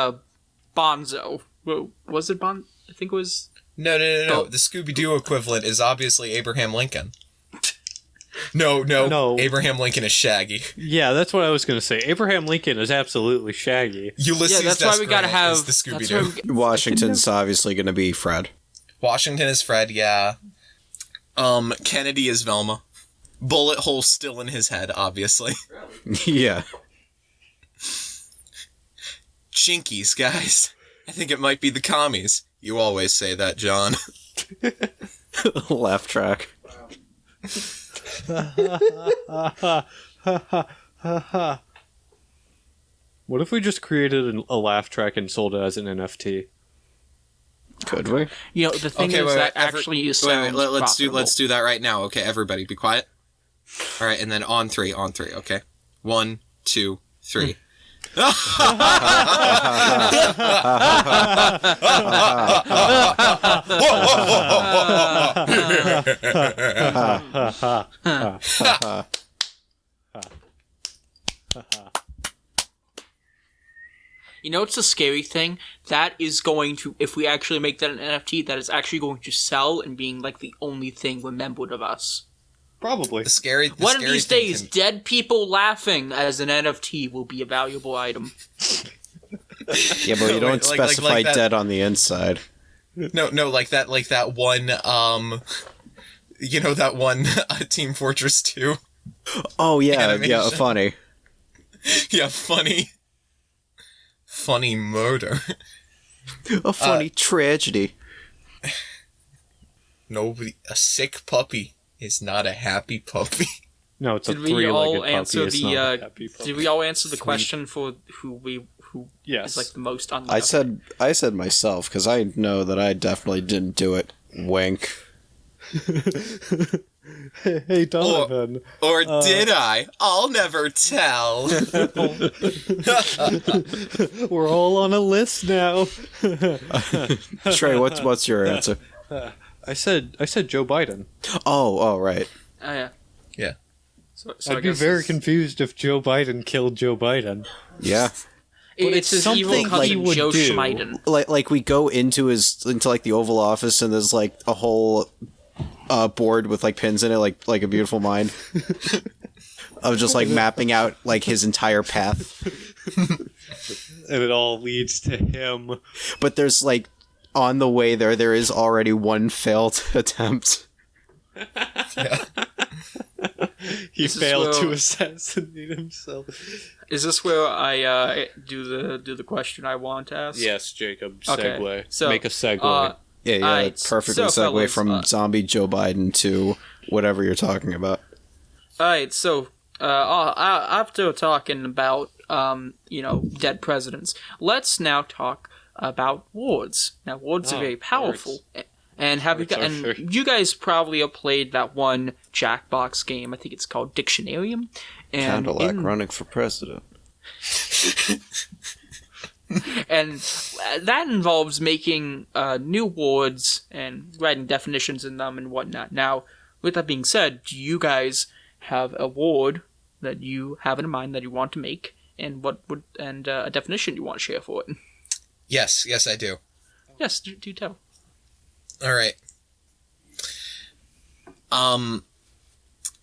Bonzo. Well, was it Bon? I think it was. No. Oh. The Scooby-Doo equivalent is obviously Abraham Lincoln. No. Abraham Lincoln is Shaggy. Yeah, that's what I was going to say. Abraham Lincoln is absolutely Shaggy. Ulysses Yeah, that's why we gotta Grant have is the that's why Scooby-Doo. we- Washington's obviously going to be Fred. Washington is Fred, yeah. Kennedy is Velma. Bullet hole still in his head, obviously. Yeah. Chinkies, guys. I think it might be the commies. You always say that, John. Laugh track. What if we just created a laugh track and sold it as an NFT? Could we? You know, the thing Okay, is wait, that wait, actually is Wait, let's do that right now. Okay, everybody, be quiet. All right, and then on three. Okay, 1, 2, 3. You know, it's a scary thing. That is going to, if we actually make that an NFT, that is actually going to sell and being like the only thing remembered of us. Probably. The One of scary these thing days, dead people laughing as an NFT will be a valuable item. Yeah, but you don't Wait, specify that- dead on the inside. No, like that one, that one Team Fortress 2. Oh, yeah, Animation. yeah, funny. Yeah, funny murder. A funny tragedy. A sick puppy is not a happy puppy. No, it's a Did we three-legged all puppy. answer It's the? not a happy puppy. Did we all answer the question for who Yes. is like the most unlucky? I said myself, because I know that I definitely didn't do it. Wink. Hey, Donovan. Or did I? I'll never tell. We're all on a list now. Trey, what's your answer? I said Joe Biden. Oh, right. Oh yeah. Yeah. So I I'd be guess very it's- confused if Joe Biden killed Joe Biden. Yeah. It's his evil something cousin he would Joe do. Schmeiden. Like we go into like the Oval Office and there's like a whole board with like pins in it, like a beautiful mind. Of just like mapping out like his entire path. And it all leads to him. But there's like on the way there is already one failed attempt. He This is failed to where- assassinate himself. Is this where I do the question I want to ask? Yes, Jacob. Okay, Segue. so, Make a segue. Yeah, Alright, perfectly so, segue fellas, from zombie Joe Biden to whatever you're talking about. Alright, so after talking about dead presidents, let's now talk about wards. Now, wards are very powerful. And you guys probably have played that one Jackbox game? I think it's called Dictionarium. And Cadillac running for president. And that involves making new words and writing definitions in them and whatnot. Now, with that being said, do you guys have a word that you have in mind that you want to make, and a definition you want to share for it? Yes, I do. Yes, do tell. All right.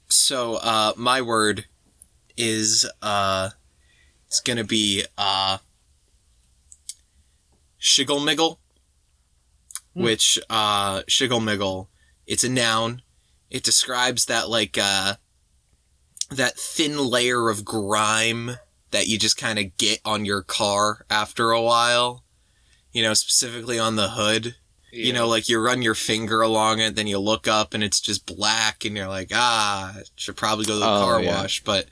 So my word is it's gonna be shiggle-miggle, which shiggle-miggle, it's a noun. It describes that that thin layer of grime that you just kind of get on your car after a while, specifically on the hood. Yeah. You run your finger along it, then you look up and it's just black and you're like, should probably go to the car wash, but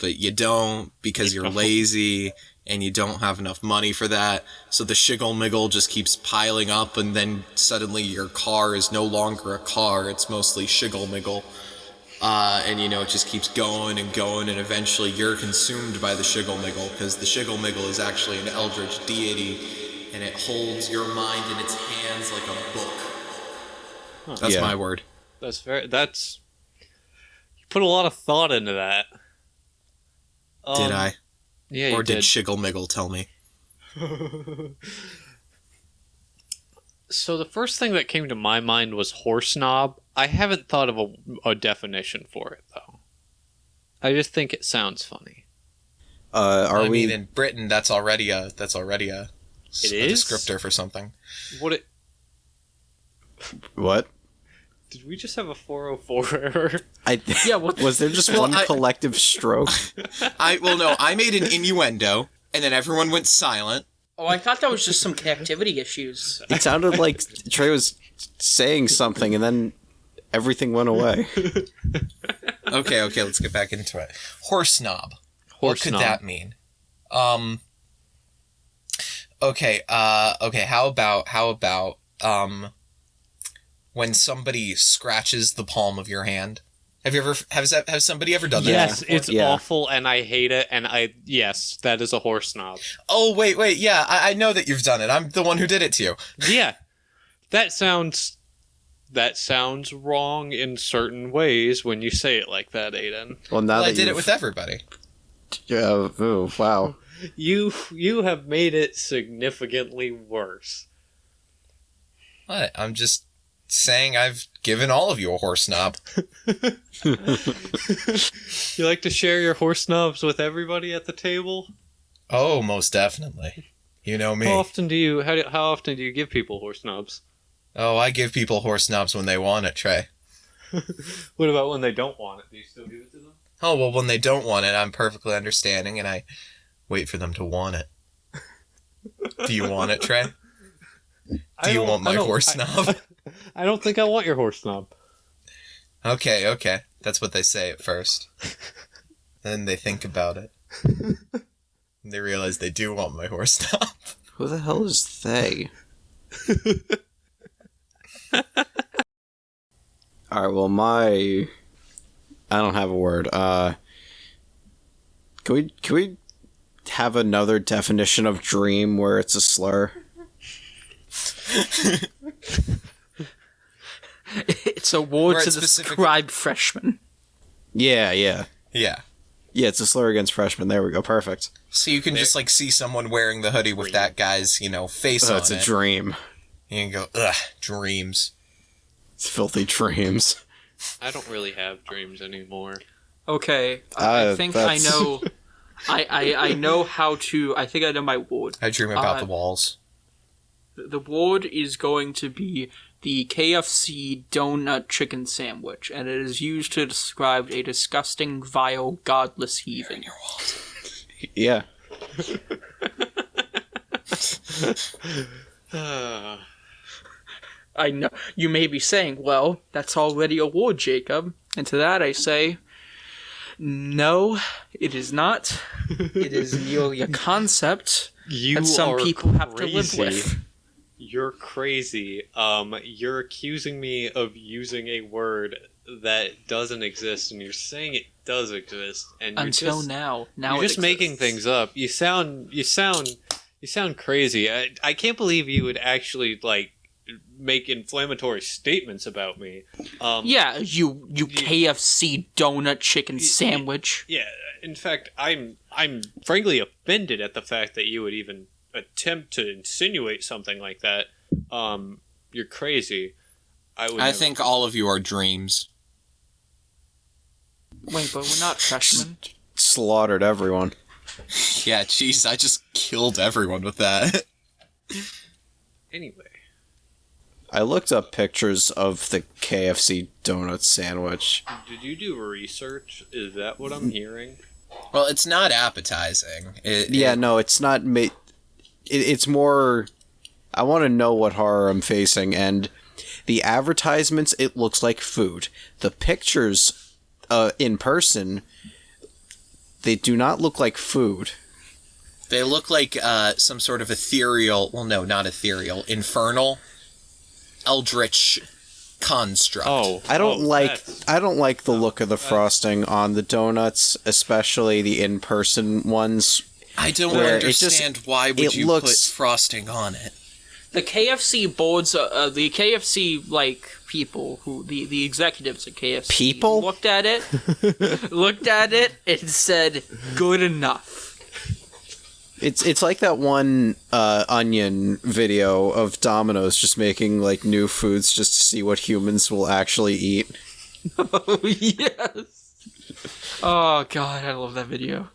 you don't because you're lazy and you don't have enough money for that. So the shiggle-miggle just keeps piling up, and then suddenly your car is no longer a car, it's mostly shiggle-miggle. And it just keeps going and going, and eventually you're consumed by the shiggle-miggle, because the shiggle-miggle is actually an eldritch deity, and it holds your mind in its hands like a book. That's my word. You put a lot of thought into that. Did I? Yeah, or did shiggle-miggle tell me? So the first thing that came to my mind was horse knob. I haven't thought of a definition for it, though. I just think it sounds funny. I mean, in Britain, that's already a descriptor for something. What? Did we just have a 404 error? Was there just one collective stroke? I made an innuendo, and then everyone went silent. Oh, I thought that was just some connectivity issues. It sounded like Trey was saying something, and then everything went away. Okay, let's get back into it. Horse knob. What could that mean? Okay, how about when somebody scratches the palm of your hand? Has somebody ever done that? Yes, it's awful, and I hate it, and yes, that is a horse knob. Oh, wait, yeah, I know that you've done it. I'm the one who did it to you. Yeah, that sounds wrong in certain ways when you say it like that, Aidan. Well, I did it with everybody. Yeah, oh, wow. You have made it significantly worse. What? I'm just saying I've given all of you a horse knob. You like to share your horse knobs with everybody at the table? Oh, most definitely. You know me. How often do you give people horse knobs? Oh, I give people horse knobs when they want it, Trey. What about when they don't want it? Do you still give it to them? Oh, well, when they don't want it, I'm perfectly understanding, and I wait for them to want it. Do you want it, Trey? Do you want my horse knob? I don't think I want your horse knob. Okay. That's what they say at first. Then they think about it. And they realize they do want my horse knob. Who the hell is they? Alright, well, I don't have a word. Can we have another definition of dream where it's a slur? It's a word to describe freshmen. Yeah. Yeah, it's a slur against freshmen. There we go. Perfect. So you can just see someone wearing the hoodie with that guy's, face on it. It's a dream. And you can go, ugh, dreams. It's filthy dreams. I don't really have dreams anymore. Okay, I think I know. I know how to. I think I know my word. I dream about the walls. The word is going to be the KFC donut chicken sandwich, and it is used to describe a disgusting, vile, godless heathen. Yeah. I know you may be saying, well, that's already a war, Jacob. And to that I say, no, it is not. It is merely a concept that some people have to live with. You're crazy. You're accusing me of using a word that doesn't exist, and you're saying it does exist. And Until now you're just making things up. You sound crazy. I can't believe you would actually like make inflammatory statements about me. Yeah, you KFC donut chicken sandwich. Yeah, in fact, I'm frankly offended at the fact that you would even attempt to insinuate something like that. You're crazy. I think all of you are dreams. Wait, but we're not freshmen. Slaughtered everyone. Yeah, jeez, I just killed everyone with that. Anyway. I looked up pictures of the KFC donut sandwich. Did you do research? Is that what I'm hearing? Well, it's not appetizing. No, it's not. It's more. I want to know what horror I'm facing, and the advertisements. It looks like food. The pictures, in person, they do not look like food. They look like some sort of ethereal. Well, no, not ethereal. Infernal. Eldritch construct. I don't like the look of the frosting on the donuts, especially the in-person ones. I don't understand why would you put frosting on it. The KFC boards, the KFC people who the executives at KFC looked at it and said, "Good enough." It's like that one Onion video of Domino's just making like new foods just to see what humans will actually eat. Oh, yes. Oh, God, I love that video.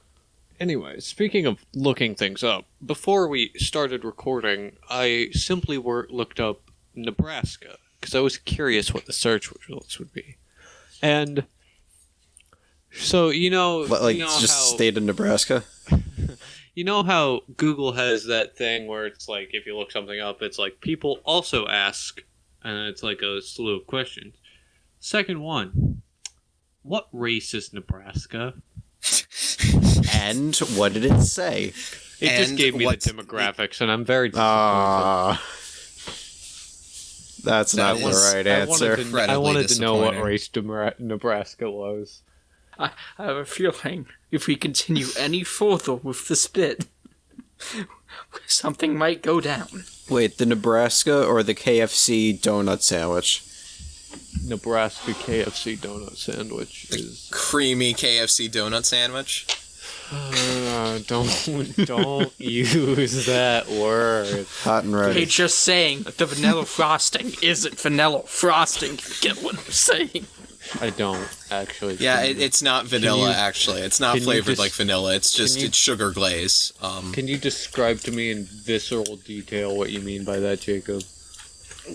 Anyway, speaking of looking things up, before we started recording, I simply looked up Nebraska, because I was curious what the search results would be. And so, state of Nebraska? You know how Google has that thing where it's like, if you look something up, it's like, people also ask, and it's like a slew of questions. Second one, what race is Nebraska? And what did it say? It just gave me the demographics, and I'm very disappointed. That's not the right answer. I wanted to know what race Nebraska was. I have a feeling if we continue any further with this bit, something might go down. Wait, the Nebraska or the KFC donut sandwich? Nebraska KFC donut sandwich is creamy KFC donut sandwich. Don't use that word. Hot and ready. Hey, just saying the vanilla frosting isn't vanilla frosting. You get what I'm saying? I don't actually. Yeah, it's not vanilla. Actually, it's not flavored like vanilla. It's just it's sugar glaze. Can you describe to me in visceral detail what you mean by that, Jacob?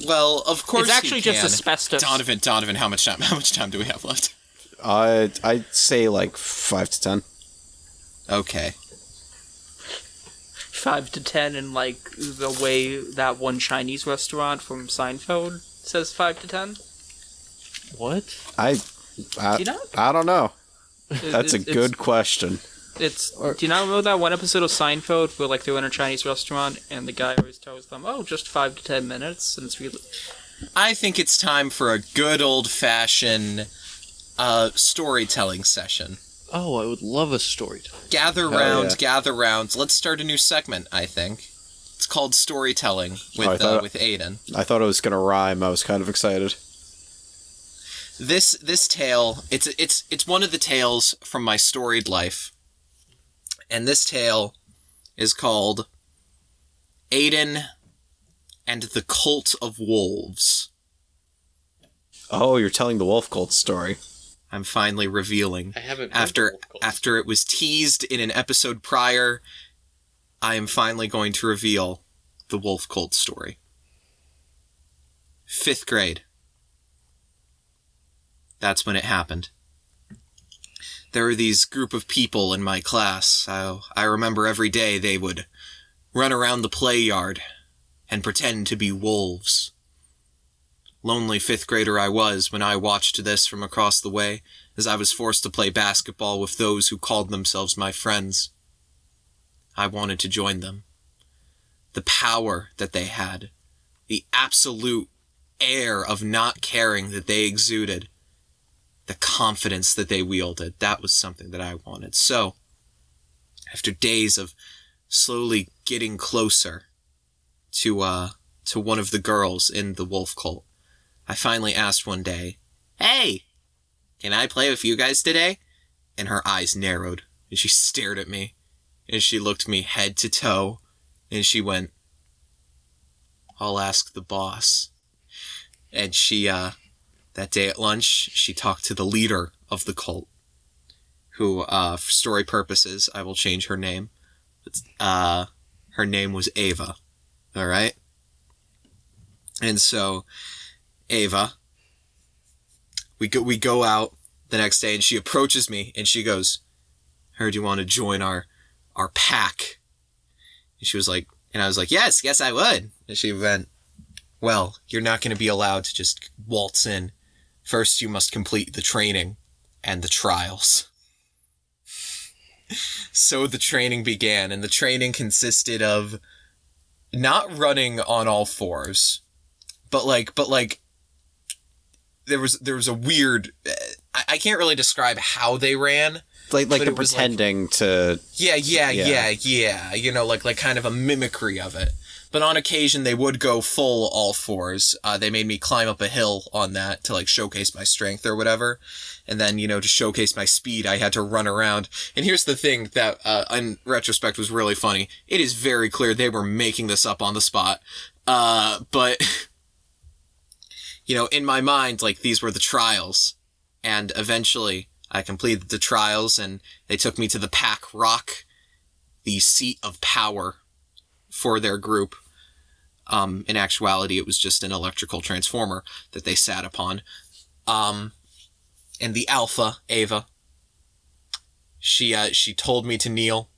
Well, of course, it's actually just asbestos. Donovan, how much time do we have left? I'd say like 5 to 10. Okay. 5 to 10, and like the way that one Chinese restaurant from Seinfeld says 5 to 10. What? Do you know? I don't know. That's a good question. Do you not remember that one episode of Seinfeld where like they're in a Chinese restaurant and the guy always tells them, "Oh, just 5 to 10 minutes," and it's really. I think it's time for a good old-fashioned storytelling session. Oh, I would love a storytelling. Gather round. Let's start a new segment, I think. It's called storytelling with Aidan. I thought it was going to rhyme. I was kind of excited. This tale, it's one of the tales from my storied life. And this tale is called Aidan and the Cult of Wolves. Oh, you're telling the wolf cult story. I'm finally revealing. I haven't after it was teased in an episode prior, I am finally going to reveal the wolf cult story. 5th grade. That's when it happened. There were these group of people in my class. I remember every day they would run around the play yard and pretend to be wolves. lonely fifth grader I was when I watched this from across the way as I was forced to play basketball with those who called themselves my friends. I wanted to join them. The power that they had, the absolute air of not caring that they exuded, the confidence that they wielded, that was something that I wanted. So, after days of slowly getting closer to one of the girls in the wolf cult, I finally asked one day, "Hey, can I play with you guys today?" And her eyes narrowed, and she stared at me, and she looked me head to toe, and she went, "I'll ask the boss." And she, that day at lunch, she talked to the leader of the cult, who, for story purposes, I will change her name. Her name was Ava, alright? And so, Ava, we go out the next day, and she approaches me, and she goes, "Heard you want to join our pack." And she was like, and I was like, yes, I would. And she went, "Well, you're not going to be allowed to just waltz in. First, you must complete the training and the trials." So the training began, and the training consisted of not running on all fours, but like there was a weird, I can't really describe how they ran. Like the pretending to... Yeah. You know, like kind of a mimicry of it. But on occasion, they would go full all fours. They made me climb up a hill on that to, like, showcase my strength or whatever. And then, you know, to showcase my speed, I had to run around. And here's the thing that, in retrospect, was really funny. It is very clear they were making this up on the spot. But, you know, in my mind, like, these were the trials. And eventually, I completed the trials, and they took me to the Pack Rock, the seat of power for their group. In actuality, it was just an electrical transformer that they sat upon. And the Alpha, Ava, she told me to kneel,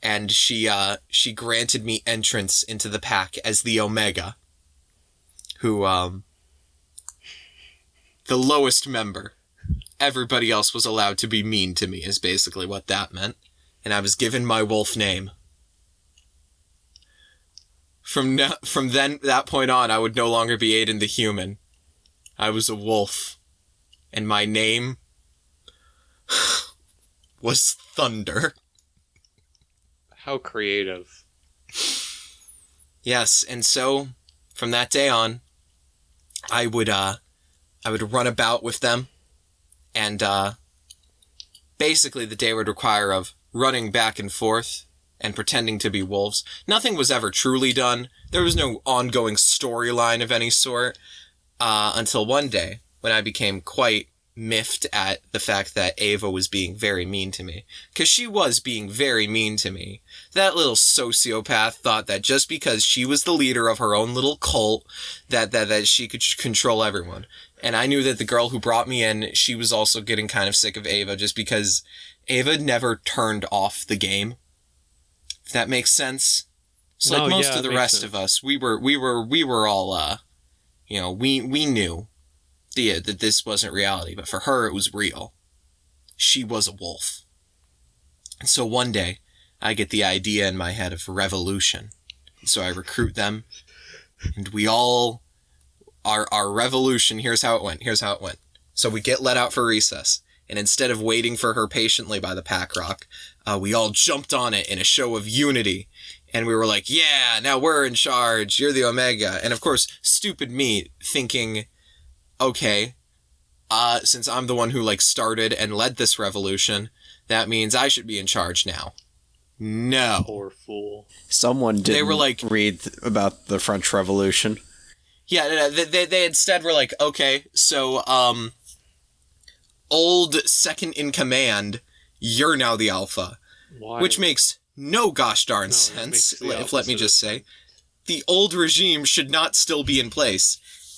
and she granted me entrance into the pack as the Omega, who, the lowest member. Everybody else was allowed to be mean to me, is basically what that meant. And I was given my wolf name. From then, that point on, I would no longer be Aidan the human. I was a wolf. And my name was Thunder. How creative. Yes, and so, from that day on, I would run about with them, and, basically the day would require of running back and forth, and pretending to be wolves. Nothing was ever truly done. There was no ongoing storyline of any sort, until one day, when I became quite miffed at the fact that Ava was being very mean to me. 'Cause she was being very mean to me. That little sociopath thought that just because she was the leader of her own little cult, that she could control everyone. And I knew that the girl who brought me in, she was also getting kind of sick of Ava, just because Ava never turned off the game. If that makes sense. So like most of the rest of us, we were all, you know, we knew that this wasn't reality, but for her, it was real. She was a wolf. And so one day, I get the idea in my head of revolution. And so I recruit them, and we all, our revolution, here's how it went. So we get let out for recess, and instead of waiting for her patiently by the Pack Rock, we all jumped on it in a show of unity. And we were like, yeah, now we're in charge, you're the Omega. And of course, stupid me thinking, okay, since I'm the one who, like, started and led this revolution, that means I should be in charge now. No. Poor fool. Someone didn't read about the French Revolution. Yeah, they instead were like, okay, so, old second in command, you're now the Alpha. Why? Which makes no gosh darn sense, let me just say. The old regime should not still be in place.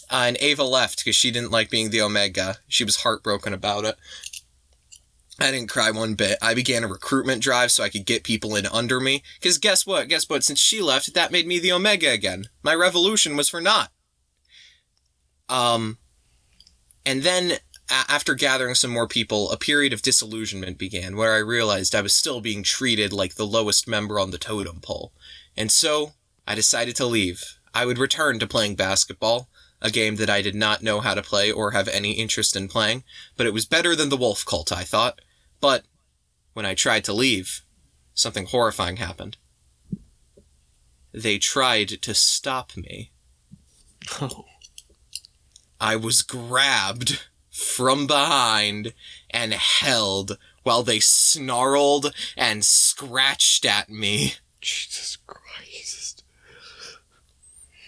And Ava left because she didn't like being the Omega. She was heartbroken about it. I didn't cry one bit. I began a recruitment drive so I could get people in under me. Because guess what? Since she left, that made me the Omega again. My revolution was for naught. And then, after gathering some more people, a period of disillusionment began, where I realized I was still being treated like the lowest member on the totem pole. And so, I decided to leave. I would return to playing basketball, a game that I did not know how to play or have any interest in playing, but it was better than the Wolf Cult, I thought. But, when I tried to leave, something horrifying happened. They tried to stop me. Oh. I was grabbed from behind and held while they snarled and scratched at me. Jesus Christ.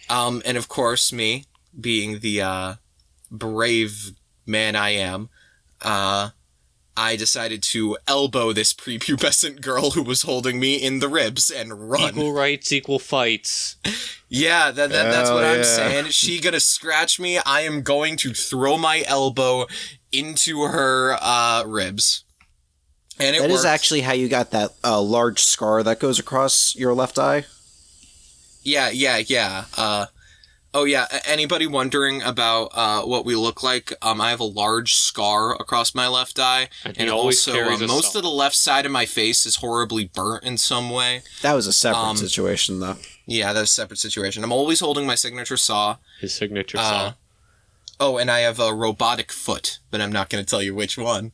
And of course, me, being the brave man I am, I decided to elbow this prepubescent girl who was holding me in the ribs and run. Equal rights, equal fights. Yeah, that's what I'm yeah. saying. She gonna scratch me, I am going to throw my elbow into her ribs. And it That is worked. actually how you got that large scar that goes across your left eye. Yeah. Oh yeah, anybody wondering about what we look like? I have a large scar across my left eye, And and he always also carries a most saw. of the left side of my face is horribly burnt in some way. That was a separate situation, though. Yeah, that's a separate situation. I'm always holding my signature saw. His signature saw. Oh, and I have a robotic foot, but I'm not going to tell you which one.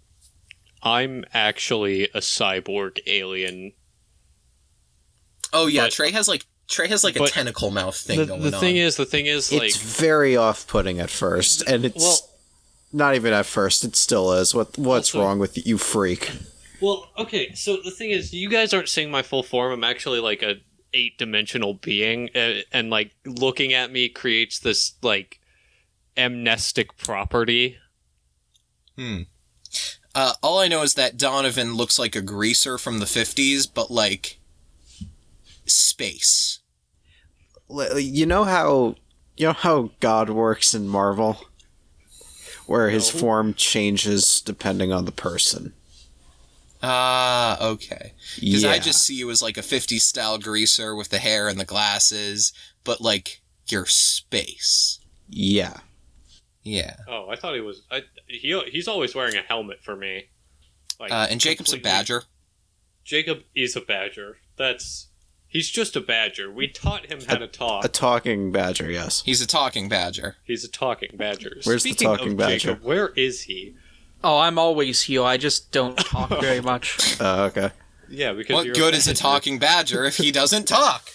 I'm actually a cyborg alien. Oh yeah, But- Trey has like a but tentacle mouth thing The going thing on. is, like, It's very off-putting at first, and it's well, not even at first. It still is. What's Also- wrong with you, freak? well, okay. So the thing is, you guys aren't seeing my full form. I'm actually like a 8-dimensional being, and like looking at me creates this like amnestic property. All I know is that Donovan looks like a greaser from the 50s, but like space. You know how God works in Marvel, where his form changes depending on the person. Ah, okay. Because Yeah. I just see you as like a 50s style greaser with the hair and the glasses, but like you're space. Yeah. Yeah. Oh, I thought he was. He's always wearing a helmet for me. Like, And Jacob's a completely- badger. Jacob is a badger. He's just a badger. We taught him how to talk. A talking badger, yes. He's a talking badger. He's a talking badger. Where's the Speaking talking of badger? Jacob, where is he? Oh, I'm always here. I just don't talk very much. Okay. Yeah, because What you're good is a badger. talking badger if he doesn't talk?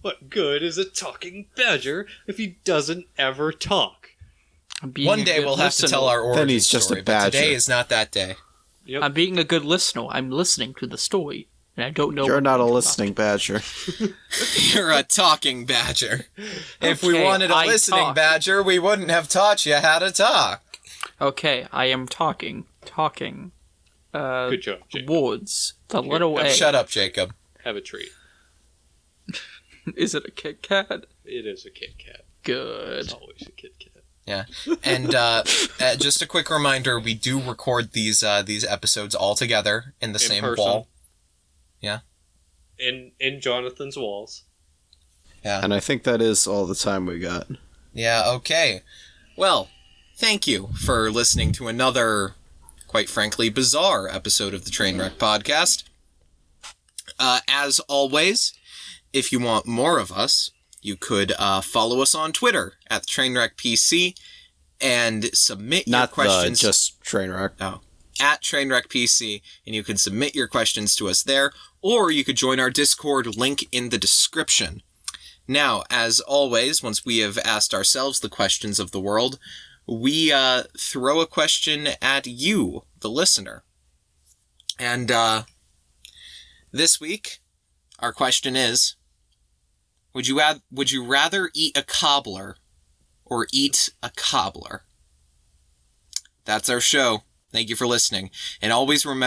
What good is a talking badger if he doesn't ever talk? I'm being One a day good we'll have to listener. tell our origin Then he's just a story, but today badger. is not that day. Yep. I'm being a good listener. I'm listening to the story, and I don't know. You're what not a to talk listening badger. You're a talking badger. If we Okay, wanted a I listening talk. badger, we wouldn't have taught you how to talk. about. Okay, I am talking. Good job, Jacob. Words. The letter A. Shut up, Jacob. Have a treat. Is it a Kit Kat? It is a Kit Kat. Good. It's always a Kit Kat. Yeah, and just a quick reminder: we do record these episodes all together in the same person. wall. Yeah, In Jonathan's walls. yeah, And I think that is all the time we got. yeah. Okay, well, thank you for listening to another, quite frankly, bizarre episode of the Trainwreck podcast. As always, if you want more of us, you could follow us on Twitter at TrainwreckPC and submit your Not questions. just Trainwreck. Oh, at TrainwreckPC, and you can submit your questions to us there, or you could join our Discord, link in the description. Now, as always, once we have asked ourselves the questions of the world, we throw a question at you, the listener. And this week, our question is, would you rather eat a cobbler or eat a cobbler? That's our show. Thank you for listening. And always remember,